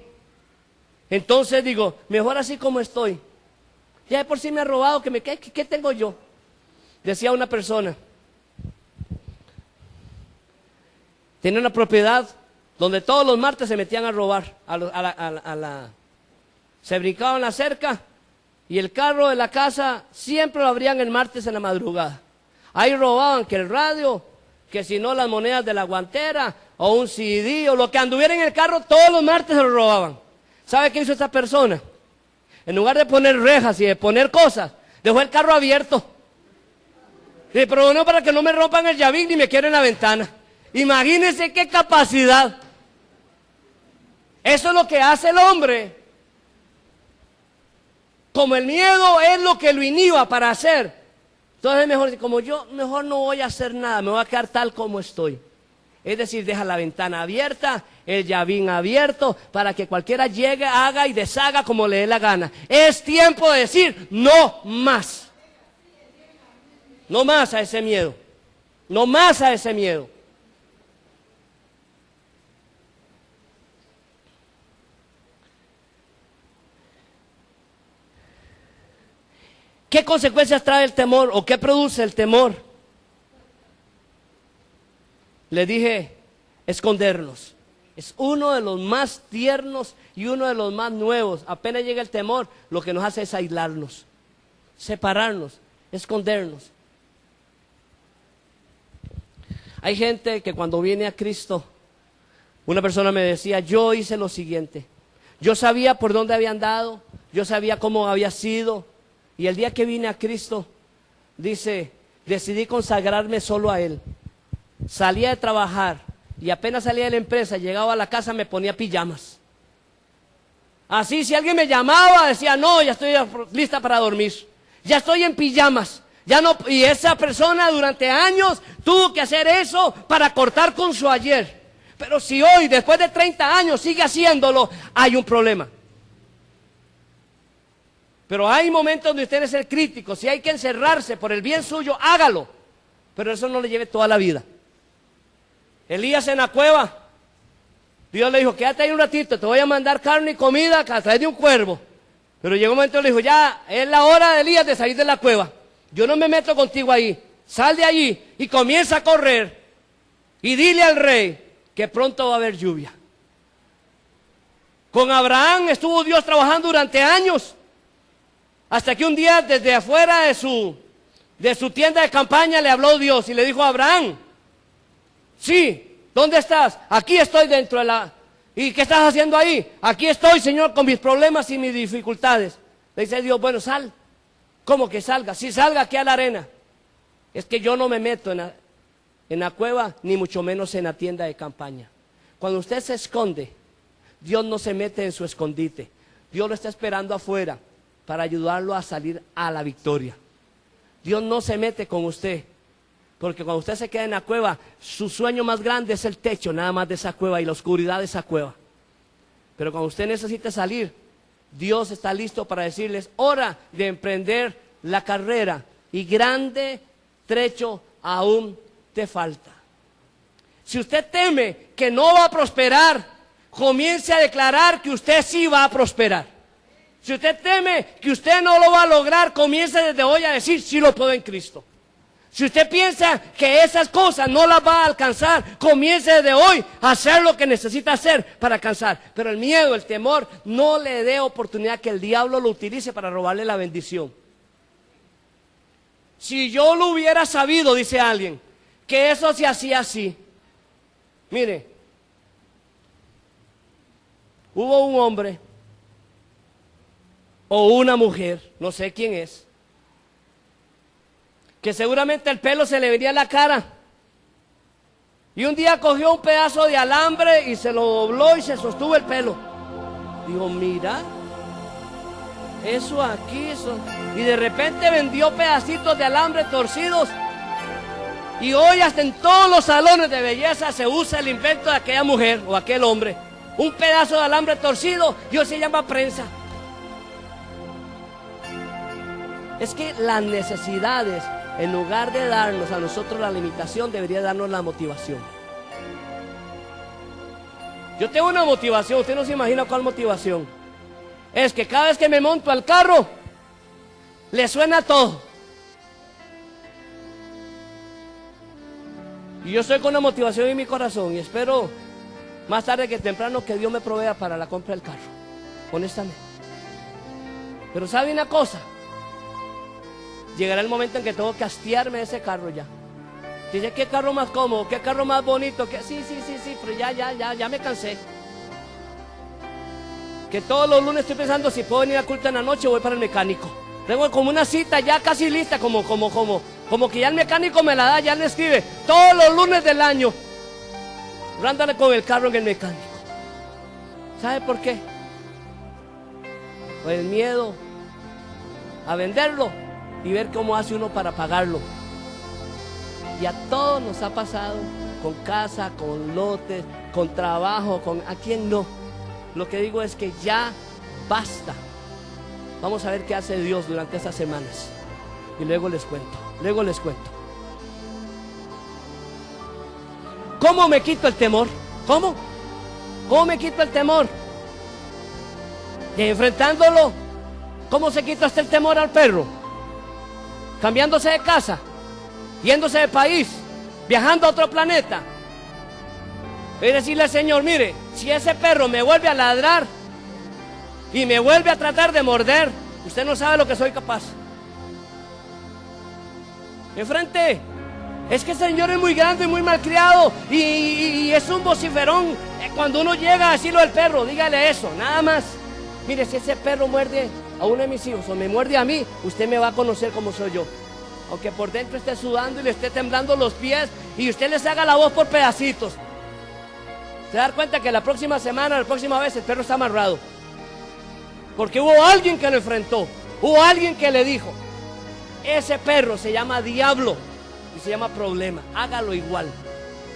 Entonces digo, mejor así como estoy. Ya de por sí me ha robado, ¿qué tengo yo? Decía una persona, tenía una propiedad donde todos los martes se metían a robar, se brincaban la cerca y el carro de la casa siempre lo abrían el martes en la madrugada. Ahí robaban que el radio, que si no las monedas de la guantera o un CD o lo que anduviera en el carro, todos los martes se lo robaban. ¿Sabe qué hizo esta persona? En lugar de poner rejas y de poner cosas, dejó el carro abierto. Dice, pero no para que no me rompan el llavín ni me quieren en la ventana. Imagínense qué capacidad. Eso es lo que hace el hombre. Como el miedo es lo que lo inhiba para hacer, entonces mejor, como yo mejor no voy a hacer nada, me voy a quedar tal como estoy. Es decir, deja la ventana abierta, el llavín abierto, para que cualquiera llegue, haga y deshaga como le dé la gana. Es tiempo de decir, no más. No más a ese miedo. No más a ese miedo. ¿Qué consecuencias trae el temor o qué produce el temor? Le dije, escondernos. Es uno de los más tiernos y uno de los más nuevos. Apenas llega el temor, lo que nos hace es aislarnos, separarnos, escondernos. Hay gente que cuando viene a Cristo, una persona me decía, yo hice lo siguiente. Yo sabía por dónde había andado, yo sabía cómo había sido. Y el día que vine a Cristo, dice, decidí consagrarme solo a Él. Salía de trabajar y apenas salía de la empresa, llegaba a la casa, me ponía pijamas. Así, si alguien me llamaba, decía, no, ya estoy lista para dormir. Ya estoy en pijamas. Ya no, y esa persona durante años tuvo que hacer eso para cortar con su ayer. Pero si hoy, después de 30 años, sigue haciéndolo, hay un problema. Pero hay momentos donde usted debe ser crítico. Si hay que encerrarse por el bien suyo, hágalo. Pero eso no le lleve toda la vida. Elías en la cueva, Dios le dijo, quédate ahí un ratito, te voy a mandar carne y comida a través de un cuervo. Pero llegó un momento y le dijo, ya es la hora de Elías de salir de la cueva. Yo no me meto contigo ahí. Sal de allí y comienza a correr. Y dile al rey que pronto va a haber lluvia. Con Abraham estuvo Dios trabajando durante años. Hasta que un día desde afuera de su tienda de campaña le habló Dios y le dijo a Abraham, sí, ¿dónde estás? Aquí estoy dentro de la... ¿Y qué estás haciendo ahí? Aquí estoy, Señor, con mis problemas y mis dificultades. Le dice Dios, bueno, sal. ¿Cómo que salga? Sí, salga aquí a la arena. Es que yo no me meto en la cueva, ni mucho menos en la tienda de campaña. Cuando usted se esconde, Dios no se mete en su escondite. Dios lo está esperando afuera para ayudarlo a salir a la victoria. Dios no se mete con usted, porque cuando usted se queda en la cueva, su sueño más grande es el techo nada más de esa cueva y la oscuridad de esa cueva. Pero cuando usted necesita salir, Dios está listo para decirles, hora de emprender la carrera y grande trecho aún te falta. Si usted teme que no va a prosperar, comience a declarar que usted sí va a prosperar. Si usted teme que usted no lo va a lograr, comience desde hoy a decir, sí lo puedo en Cristo. Si usted piensa que esas cosas no las va a alcanzar, comience desde hoy a hacer lo que necesita hacer para alcanzar. Pero el miedo, el temor, no le dé oportunidad que el diablo lo utilice para robarle la bendición. Si yo lo hubiera sabido, dice alguien, que eso se hacía así. Mire, hubo un hombre o una mujer, no sé quién es, que seguramente el pelo se le venía a la cara. Y un día cogió un pedazo de alambre y se lo dobló y se sostuvo el pelo. Dijo, mira, eso aquí, eso. Y de repente vendió pedacitos de alambre torcidos. Y hoy hasta en todos los salones de belleza se usa el invento de aquella mujer o aquel hombre. Un pedazo de alambre torcido y hoy se llama prensa. Es que las necesidades, en lugar de darnos a nosotros la limitación, debería darnos la motivación. Yo tengo una motivación, usted no se imagina cuál motivación. Es que cada vez que me monto al carro, le suena todo. Y yo estoy con una motivación en mi corazón y espero más tarde que temprano que Dios me provea para la compra del carro, honestamente. Pero ¿sabe una cosa? Llegará el momento en que tengo que hastiarme de ese carro ya. Dice, ¿qué carro más cómodo? ¿Qué carro más bonito? Sí, pero ya me cansé. Que todos los lunes estoy pensando si puedo venir a culto en la noche o voy para el mecánico. Tengo como una cita ya casi lista, como que ya el mecánico me la da, ya le escribe. Todos los lunes del año. Rándale con el carro en el mecánico. ¿Sabe por qué? Por el miedo a venderlo y ver cómo hace uno para pagarlo. Y a todos nos ha pasado, con casa, con lotes, con trabajo, ¿a quién no? Lo que digo es que ya basta. Vamos a ver qué hace Dios durante estas semanas. Y luego les cuento. ¿Cómo me quito el temor? ¿Cómo? ¿Cómo me quito el temor? Y enfrentándolo. ¿Cómo se quita hasta el temor al perro? Cambiándose de casa, yéndose de país, viajando a otro planeta. Y decirle al Señor, mire, si ese perro me vuelve a ladrar y me vuelve a tratar de morder, usted no sabe lo que soy capaz. Enfrente. Es que el Señor es muy grande y muy malcriado y es un vociferón. Cuando uno llega a decirlo del perro, dígale eso, nada más. Mire, si ese perro muerde a uno de mis hijos o me muerde a mí, usted me va a conocer como soy yo. Aunque por dentro esté sudando y le esté temblando los pies y usted les haga la voz por pedacitos. Se da cuenta que la próxima semana, la próxima vez, el perro está amarrado. Porque hubo alguien que lo enfrentó, hubo alguien que le dijo, ese perro se llama diablo y se llama problema, hágalo igual,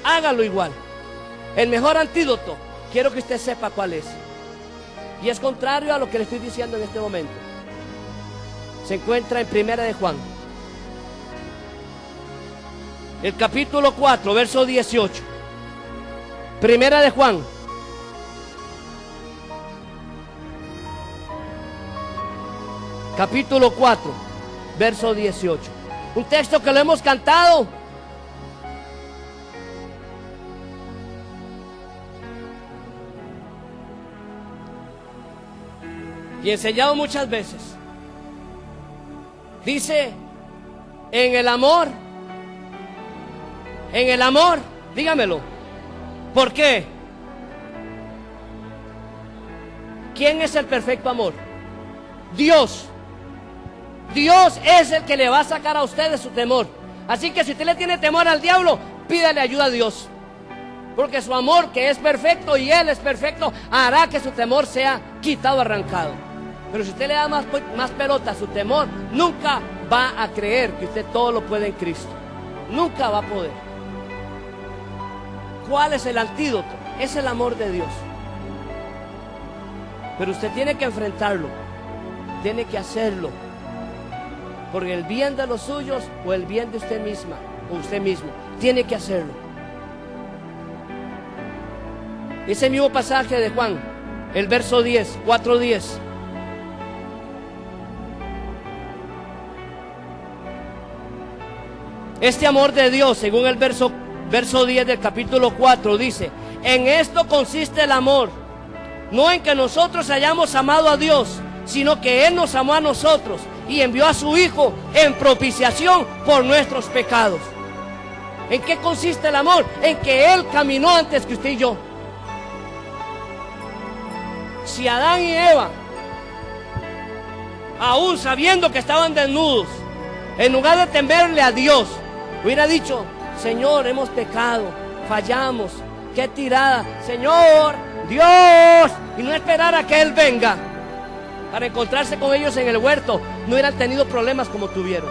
hágalo igual. El mejor antídoto, quiero que usted sepa cuál es. Y es contrario a lo que le estoy diciendo en este momento. Se encuentra en Primera de Juan, el capítulo 4, verso 18. Primera de Juan, capítulo 4, verso 18. Un texto que lo hemos cantado. Y enseñado muchas veces. Dice, en el amor, dígamelo. ¿Por qué? ¿Quién es el perfecto amor? Dios. Dios es el que le va a sacar a usted de su temor. Así que si usted le tiene temor al diablo, pídale ayuda a Dios. Porque su amor, que es perfecto y Él es perfecto, hará que su temor sea quitado, arrancado. Pero si usted le da más pelota a su temor, nunca va a creer que usted todo lo puede en Cristo. Nunca va a poder. ¿Cuál es el antídoto? Es el amor de Dios. Pero usted tiene que enfrentarlo. Tiene que hacerlo. Por el bien de los suyos o el bien de usted misma o usted mismo. Tiene que hacerlo. Ese mismo pasaje de Juan, el verso 10, 4:10. Este amor de Dios, según el verso 10 del capítulo 4, dice: en esto consiste el amor, no en que nosotros hayamos amado a Dios, sino que Él nos amó a nosotros y envió a su Hijo en propiciación por nuestros pecados. ¿En qué consiste el amor? En que Él caminó antes que usted y yo. Si Adán y Eva, aún sabiendo que estaban desnudos, en lugar de temerle a Dios, hubiera dicho: Señor, hemos pecado, fallamos, qué tirada, Señor, Dios, y no esperar a que Él venga para encontrarse con ellos en el huerto, no hubieran tenido problemas como tuvieron.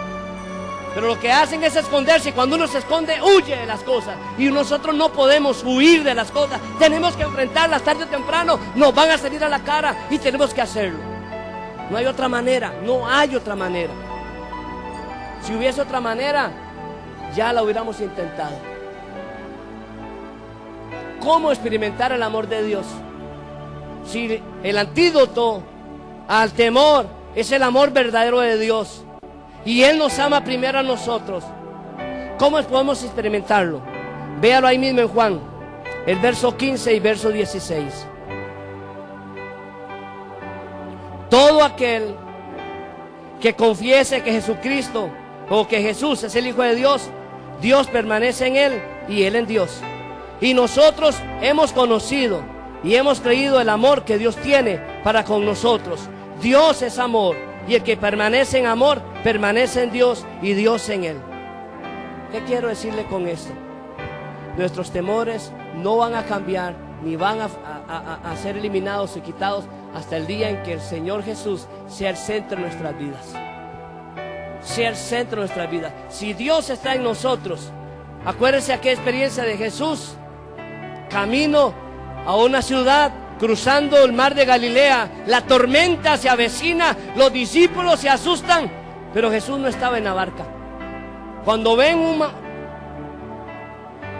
Pero lo que hacen es esconderse, y cuando uno se esconde, huye de las cosas. Y nosotros no podemos huir de las cosas, tenemos que enfrentarlas tarde o temprano, nos van a salir a la cara y tenemos que hacerlo. No hay otra manera, no hay otra manera. Si hubiese otra manera, ya la hubiéramos intentado. ¿Cómo experimentar el amor de Dios? Si el antídoto al temor es el amor verdadero de Dios, y Él nos ama primero a nosotros, ¿cómo podemos experimentarlo? Véalo ahí mismo en Juan, el verso 15 y verso 16. Todo aquel que confiese que Jesucristo, o que Jesús es el Hijo de Dios, Dios permanece en Él y Él en Dios. Y nosotros hemos conocido y hemos creído el amor que Dios tiene para con nosotros. Dios es amor, y el que permanece en amor, permanece en Dios y Dios en Él. ¿Qué quiero decirle con esto? Nuestros temores no van a cambiar, ni van a ser eliminados y quitados hasta el día en que el Señor Jesús sea el centro de nuestras vidas. Sea el centro de nuestras vidas. Si Dios está en nosotros, acuérdense aquella experiencia de Jesús, camino a una ciudad, cruzando el mar de Galilea, la tormenta se avecina, los discípulos se asustan, pero Jesús no estaba en la barca. Cuando ven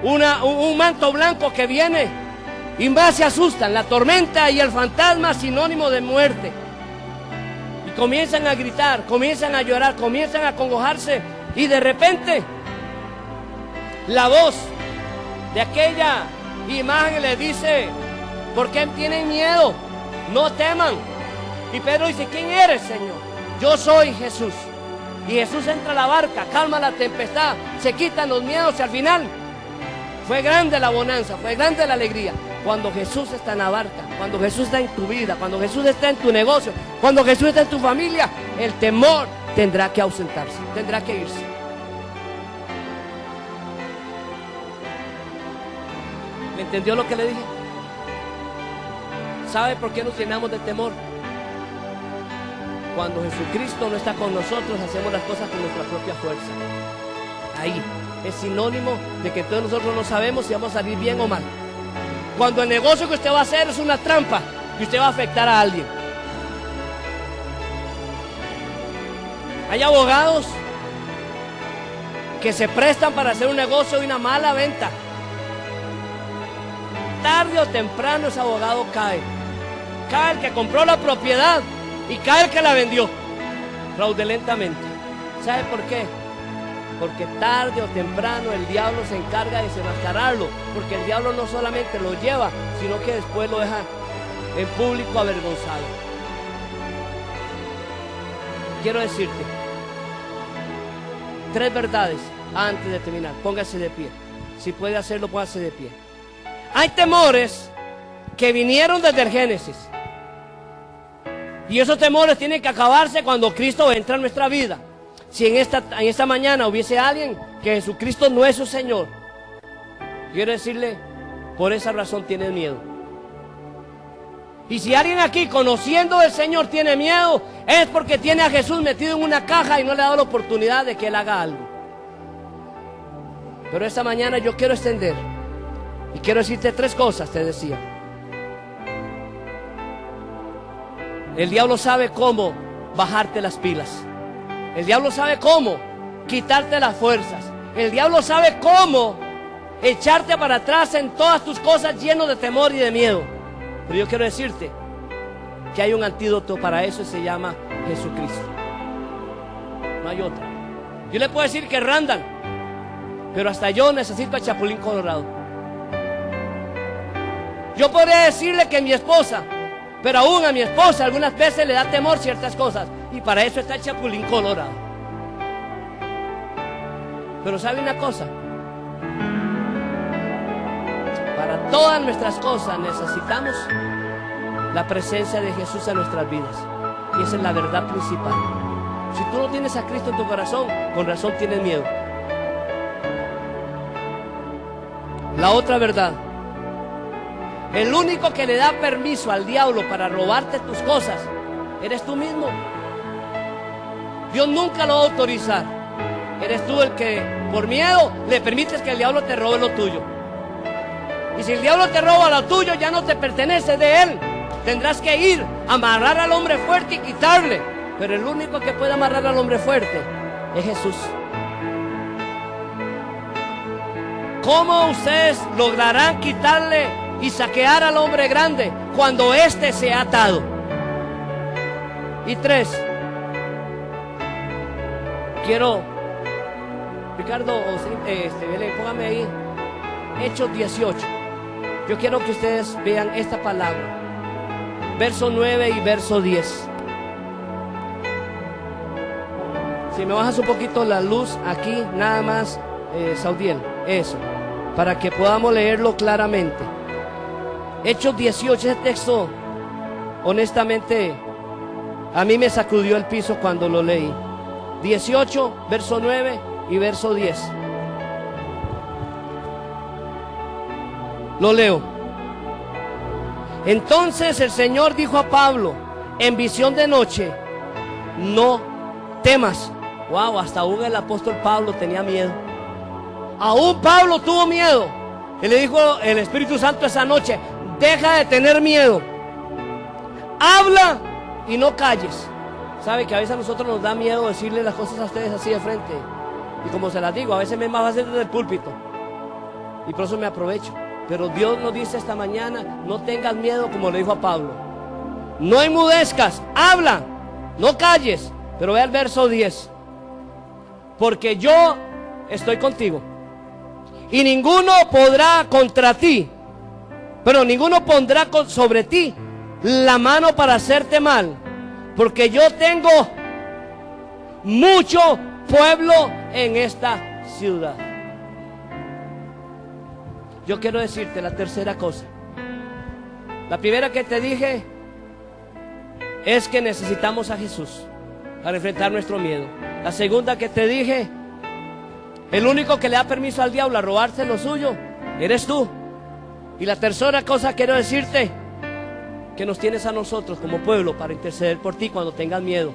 un manto blanco que viene, y más se asustan. La tormenta y el fantasma, sinónimo de muerte, y comienzan a gritar, comienzan a llorar, comienzan a acongojarse, y de repente la voz de aquella imagen les dice: ¿por qué tienen miedo? No teman. Y Pedro dice: ¿quién eres, Señor? Yo soy Jesús. Y Jesús entra a la barca, calma la tempestad, se quitan los miedos, y al final fue grande la bonanza, fue grande la alegría. Cuando Jesús está en la barca, cuando Jesús está en tu vida, cuando Jesús está en tu negocio, cuando Jesús está en tu familia, el temor tendrá que ausentarse, tendrá que irse. ¿Me entendió lo que le dije? ¿Sabe por qué nos llenamos de temor? Cuando Jesucristo no está con nosotros, hacemos las cosas con nuestra propia fuerza. Ahí es sinónimo de que todos nosotros no sabemos si vamos a salir bien o mal. Cuando el negocio que usted va a hacer es una trampa y usted va a afectar a alguien. Hay abogados que se prestan para hacer un negocio y una mala venta. Tarde o temprano ese abogado cae. Cae el que compró la propiedad y cae el que la vendió fraudulentamente. ¿Sabe por qué? Porque tarde o temprano el diablo se encarga de desenmascararlo, porque el diablo no solamente lo lleva, sino que después lo deja en público avergonzado. Quiero decirte 3 verdades antes de terminar. Póngase de pie. Si puede hacerlo, póngase de pie. Hay temores que vinieron desde el Génesis, y esos temores tienen que acabarse cuando Cristo entra en nuestra vida. Si en esta mañana hubiese alguien que Jesucristo no es su Señor, quiero decirle, por esa razón tienes miedo. Y si alguien aquí, conociendo al Señor, tiene miedo, es porque tiene a Jesús metido en una caja y no le ha dado la oportunidad de que Él haga algo. Pero esta mañana yo quiero extender y quiero decirte 3 cosas, te decía. El diablo sabe cómo bajarte las pilas. El diablo sabe cómo quitarte las fuerzas. El diablo sabe cómo echarte para atrás en todas tus cosas, lleno de temor y de miedo. Pero yo quiero decirte que hay un antídoto para eso, y se llama Jesucristo. No hay otra. Yo le puedo decir que Randall pero hasta yo necesito a Chapulín Colorado. Yo podría decirle que mi esposa, pero aún a mi esposa algunas veces le da temor ciertas cosas, y para eso está el Chapulín Colorado. Pero ¿sabe una cosa? Para todas nuestras cosas necesitamos la presencia de Jesús en nuestras vidas, y esa es la verdad principal. Si tú no tienes a Cristo en tu corazón, con razón tienes miedo. La otra verdad: el único que le da permiso al diablo para robarte tus cosas eres tú mismo. Dios nunca lo va a autorizar. Eres tú el que por miedo le permites que el diablo te robe lo tuyo. Y si el diablo te roba lo tuyo, ya no te pertenece de él. Tendrás que ir a amarrar al hombre fuerte y quitarle. Pero el único que puede amarrar al hombre fuerte es Jesús. ¿Cómo ustedes lograrán quitarle y saquear al hombre grande cuando éste se ha atado? Y 3, quiero, Ricardo, Belén, póngame ahí Hechos 18. Yo quiero que ustedes vean esta palabra, verso 9 y verso 10. Si me bajas un poquito la luz aquí, nada más, Saudiel, eso, para que podamos leerlo claramente. Hechos 18, ese texto, honestamente, a mí me sacudió el piso cuando lo leí. 18, verso 9 y verso 10. Lo leo. Entonces el Señor dijo a Pablo en visión de noche: no temas. Wow, hasta aún el apóstol Pablo tenía miedo. Aún Pablo tuvo miedo. Y le dijo el Espíritu Santo esa noche: deja de tener miedo, habla y no calles. Sabe que a veces a nosotros nos da miedo decirle las cosas a ustedes así de frente, y como se las digo, a veces me es más fácil desde el púlpito, y por eso me aprovecho. Pero Dios nos dice esta mañana: no tengas miedo, como le dijo a Pablo. No enmudezcas, habla, no calles. Pero ve al verso 10. Porque yo estoy contigo, y ninguno podrá contra ti, pero ninguno pondrá sobre ti la mano para hacerte mal, porque yo tengo mucho pueblo en esta ciudad. Yo quiero decirte la tercera cosa. La primera que te dije es que necesitamos a Jesús para enfrentar nuestro miedo. La segunda que te dije: el único que le da permiso al diablo a robarse lo suyo eres tú. Y la tercera cosa quiero decirte: que nos tienes a nosotros como pueblo para interceder por ti cuando tengas miedo.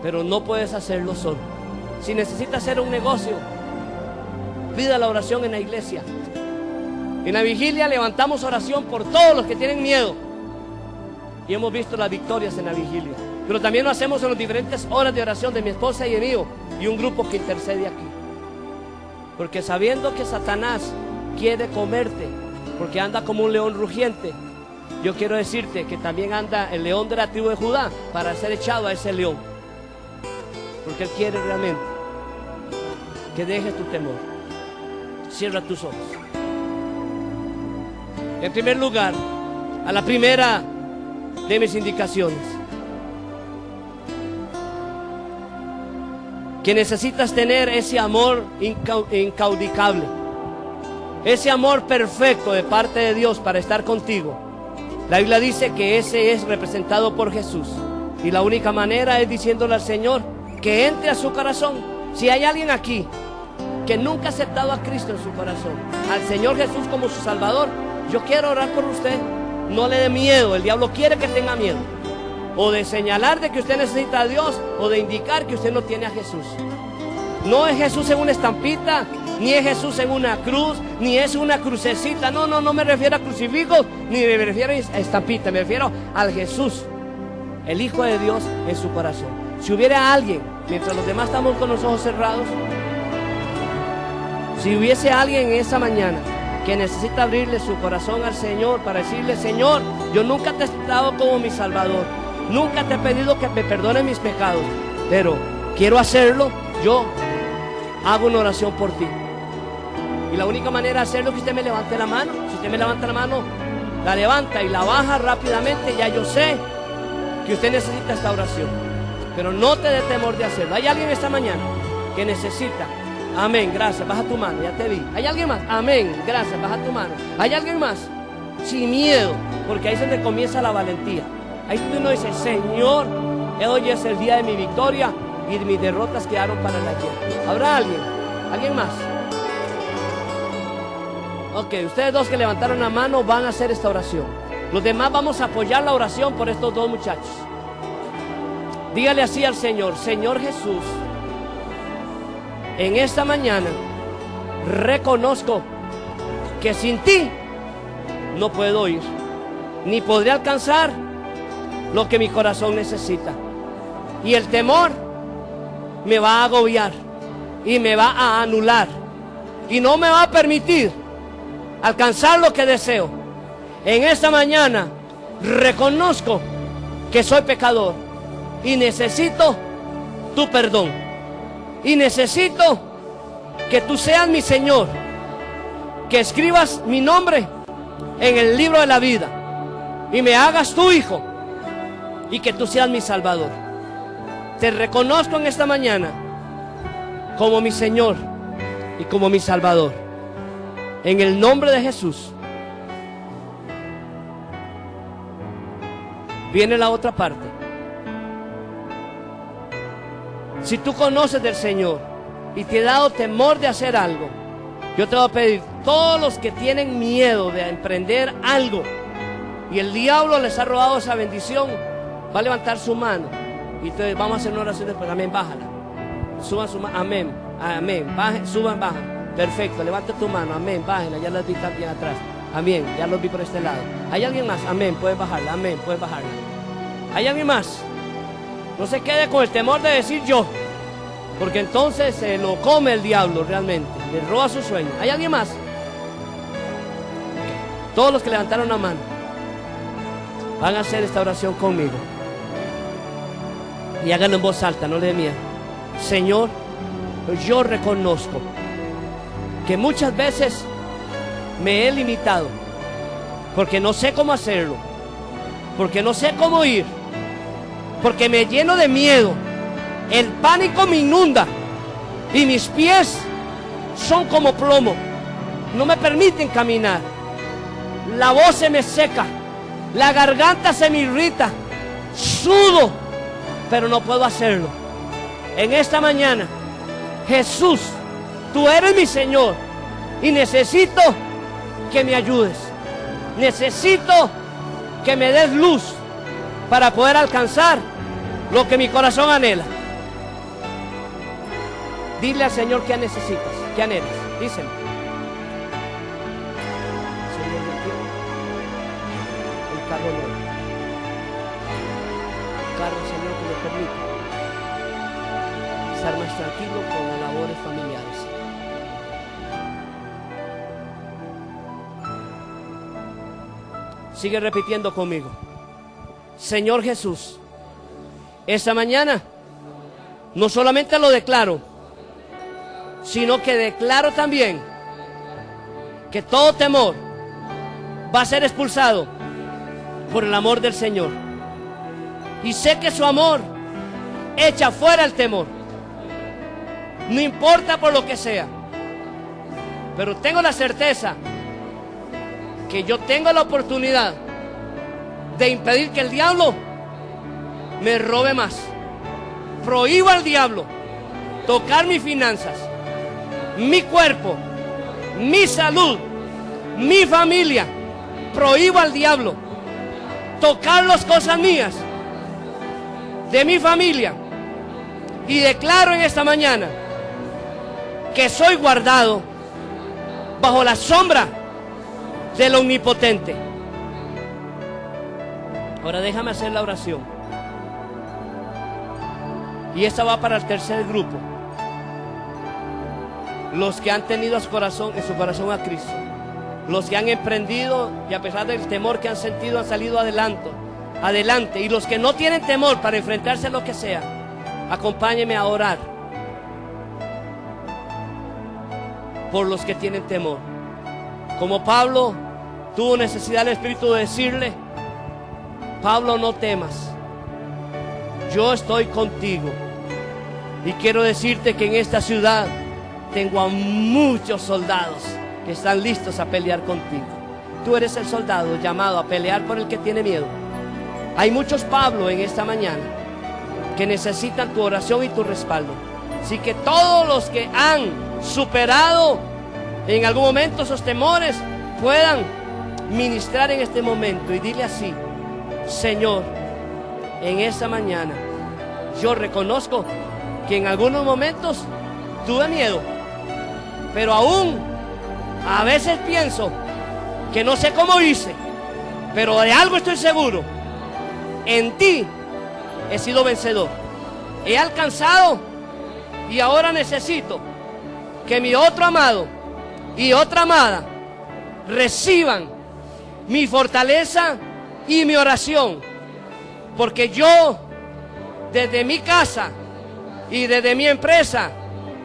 Pero no puedes hacerlo solo. Si necesitas hacer un negocio, pida la oración en la iglesia. En la vigilia levantamos oración por todos los que tienen miedo, y hemos visto las victorias en la vigilia. Pero también lo hacemos en las diferentes horas de oración de mi esposa y el mío, y un grupo que intercede aquí. Porque sabiendo que Satanás quiere comerte, porque anda como un león rugiente, yo quiero decirte que también anda el león de la tribu de Judá para ser echado a ese león. Porque él quiere realmente que dejes tu temor. Cierra tus ojos. En primer lugar, a la primera de mis indicaciones, que necesitas tener ese amor incaudicable, ese amor perfecto de parte de Dios para estar contigo. La Biblia dice que ese es representado por Jesús, y la única manera es diciéndole al Señor que entre a su corazón. Si hay alguien aquí que nunca ha aceptado a Cristo en su corazón, al Señor Jesús como su Salvador, yo quiero orar por usted. No le dé miedo. El diablo quiere que tenga miedo, o de señalar de que usted necesita a Dios, o de indicar que usted no tiene a Jesús. No es Jesús en una estampita, ni es Jesús en una cruz, ni es una crucecita. No me refiero a crucifijos, ni me refiero a estampita. Me refiero al Jesús, el Hijo de Dios, en su corazón. Si hubiera alguien, mientras los demás estamos con los ojos cerrados, si hubiese alguien en esa mañana que necesita abrirle su corazón al Señor para decirle: Señor, yo nunca te he aceptado como mi Salvador, nunca te he pedido que me perdone mis pecados, pero quiero hacerlo, yo hago una oración por ti. Y la única manera de hacerlo es que usted me levante la mano. Si usted me levanta la mano, la levanta y la baja rápidamente, ya yo sé que usted necesita esta oración. Pero no te dé temor de hacerlo. ¿Hay alguien esta mañana que necesita? Amén, gracias, baja tu mano, ya te vi. ¿Hay alguien más? Amén, gracias, baja tu mano. ¿Hay alguien más? Sin miedo, porque ahí es donde comienza la valentía. Ahí uno dice, Señor, hoy es el día de mi victoria y mis derrotas quedaron para el ayer. ¿Habrá alguien? ¿Alguien más? Ok, ustedes dos que levantaron la mano van a hacer esta oración. Los demás vamos a apoyar la oración por estos dos muchachos. Dígale así al Señor, Señor Jesús, en esta mañana reconozco que sin ti no puedo ir, ni podré alcanzar lo que mi corazón necesita. Y el temor me va a agobiar y me va a anular y no me va a permitir alcanzar lo que deseo. En esta mañana reconozco que soy pecador y necesito tu perdón. Y necesito que tú seas mi Señor, que escribas mi nombre en el libro de la vida y me hagas tu hijo y que tú seas mi Salvador. Te reconozco en esta mañana como mi Señor y como mi Salvador. En el nombre de Jesús. Viene la otra parte. Si tú conoces del Señor y te he dado temor de hacer algo, yo te voy a pedir, todos los que tienen miedo de emprender algo y el diablo les ha robado esa bendición, va a levantar su mano y entonces vamos a hacer una oración después. Amén, bájala. Suban su mano, amén, amén, bajen, suban, bajan. Perfecto, levanta tu mano, amén, bájenla, ya las vi también atrás. Amén, ya los vi por este lado. ¿Hay alguien más? Amén, puedes bajarla, amén, puedes bajarla. ¿Hay alguien más? No se quede con el temor de decir yo, porque entonces se lo come el diablo realmente, le roba su sueño. ¿Hay alguien más? Todos los que levantaron la mano van a hacer esta oración conmigo. Y háganlo en voz alta, no le dé miedo. Señor, yo reconozco que muchas veces me he limitado porque no sé cómo hacerlo, porque no sé cómo ir, porque me lleno de miedo, el pánico me inunda y mis pies son como plomo, no me permiten caminar, la voz se me seca, la garganta se me irrita, sudo, pero no puedo hacerlo. En esta mañana, Jesús, tú eres mi Señor y necesito que me ayudes. Necesito que me des luz para poder alcanzar lo que mi corazón anhela. Dile al Señor qué necesitas, qué anhelas. Díselo. Señor, yo quiero un carro nuevo. Un carro, Señor, que me permita estar más tranquilo con las labores familiares. Sigue repitiendo conmigo. Señor Jesús, esta mañana no solamente lo declaro, sino que declaro también que todo temor va a ser expulsado por el amor del Señor. Y sé que su amor echa fuera el temor. No importa por lo que sea, pero tengo la certeza que yo tengo la oportunidad de impedir que el diablo me robe más. Prohíbo al diablo tocar mis finanzas, mi cuerpo, mi salud, mi familia. Prohíbo al diablo tocar las cosas mías, de mi familia. Y declaro en esta mañana que soy guardado bajo la sombra del Omnipotente. Ahora déjame hacer la oración. Y esta va para el tercer grupo. Los que han tenido en su corazón a Cristo. Los que han emprendido y a pesar del temor que han sentido han salido adelante. Y los que no tienen temor para enfrentarse a lo que sea, acompáñenme a orar. por los que tienen temor. Como Pablo tuvo necesidad del Espíritu de decirle: Pablo, no temas, yo estoy contigo. Y quiero decirte que en esta ciudad tengo a muchos soldados que están listos a pelear contigo. Tú eres el soldado llamado a pelear por el que tiene miedo. Hay muchos Pablo en esta mañana que necesitan tu oración y tu respaldo. Así que todos los que han superado en algún momento esos temores puedan ministrar en este momento y dile así: Señor, en esta mañana yo reconozco que en algunos momentos tuve miedo, pero aún a veces pienso que no sé cómo hice, pero de algo estoy seguro: en ti he sido vencedor, he alcanzado, y ahora necesito que mi otro amado y otra amada reciban mi fortaleza y mi oración, porque yo desde mi casa y desde mi empresa,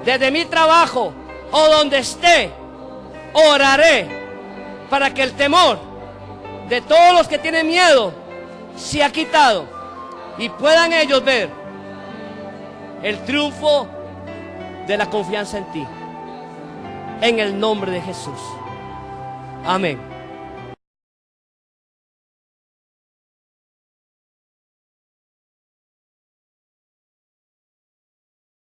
desde mi trabajo o donde esté, oraré para que el temor de todos los que tienen miedo sea quitado y puedan ellos ver el triunfo de la confianza en ti, en el nombre de Jesús. Amén.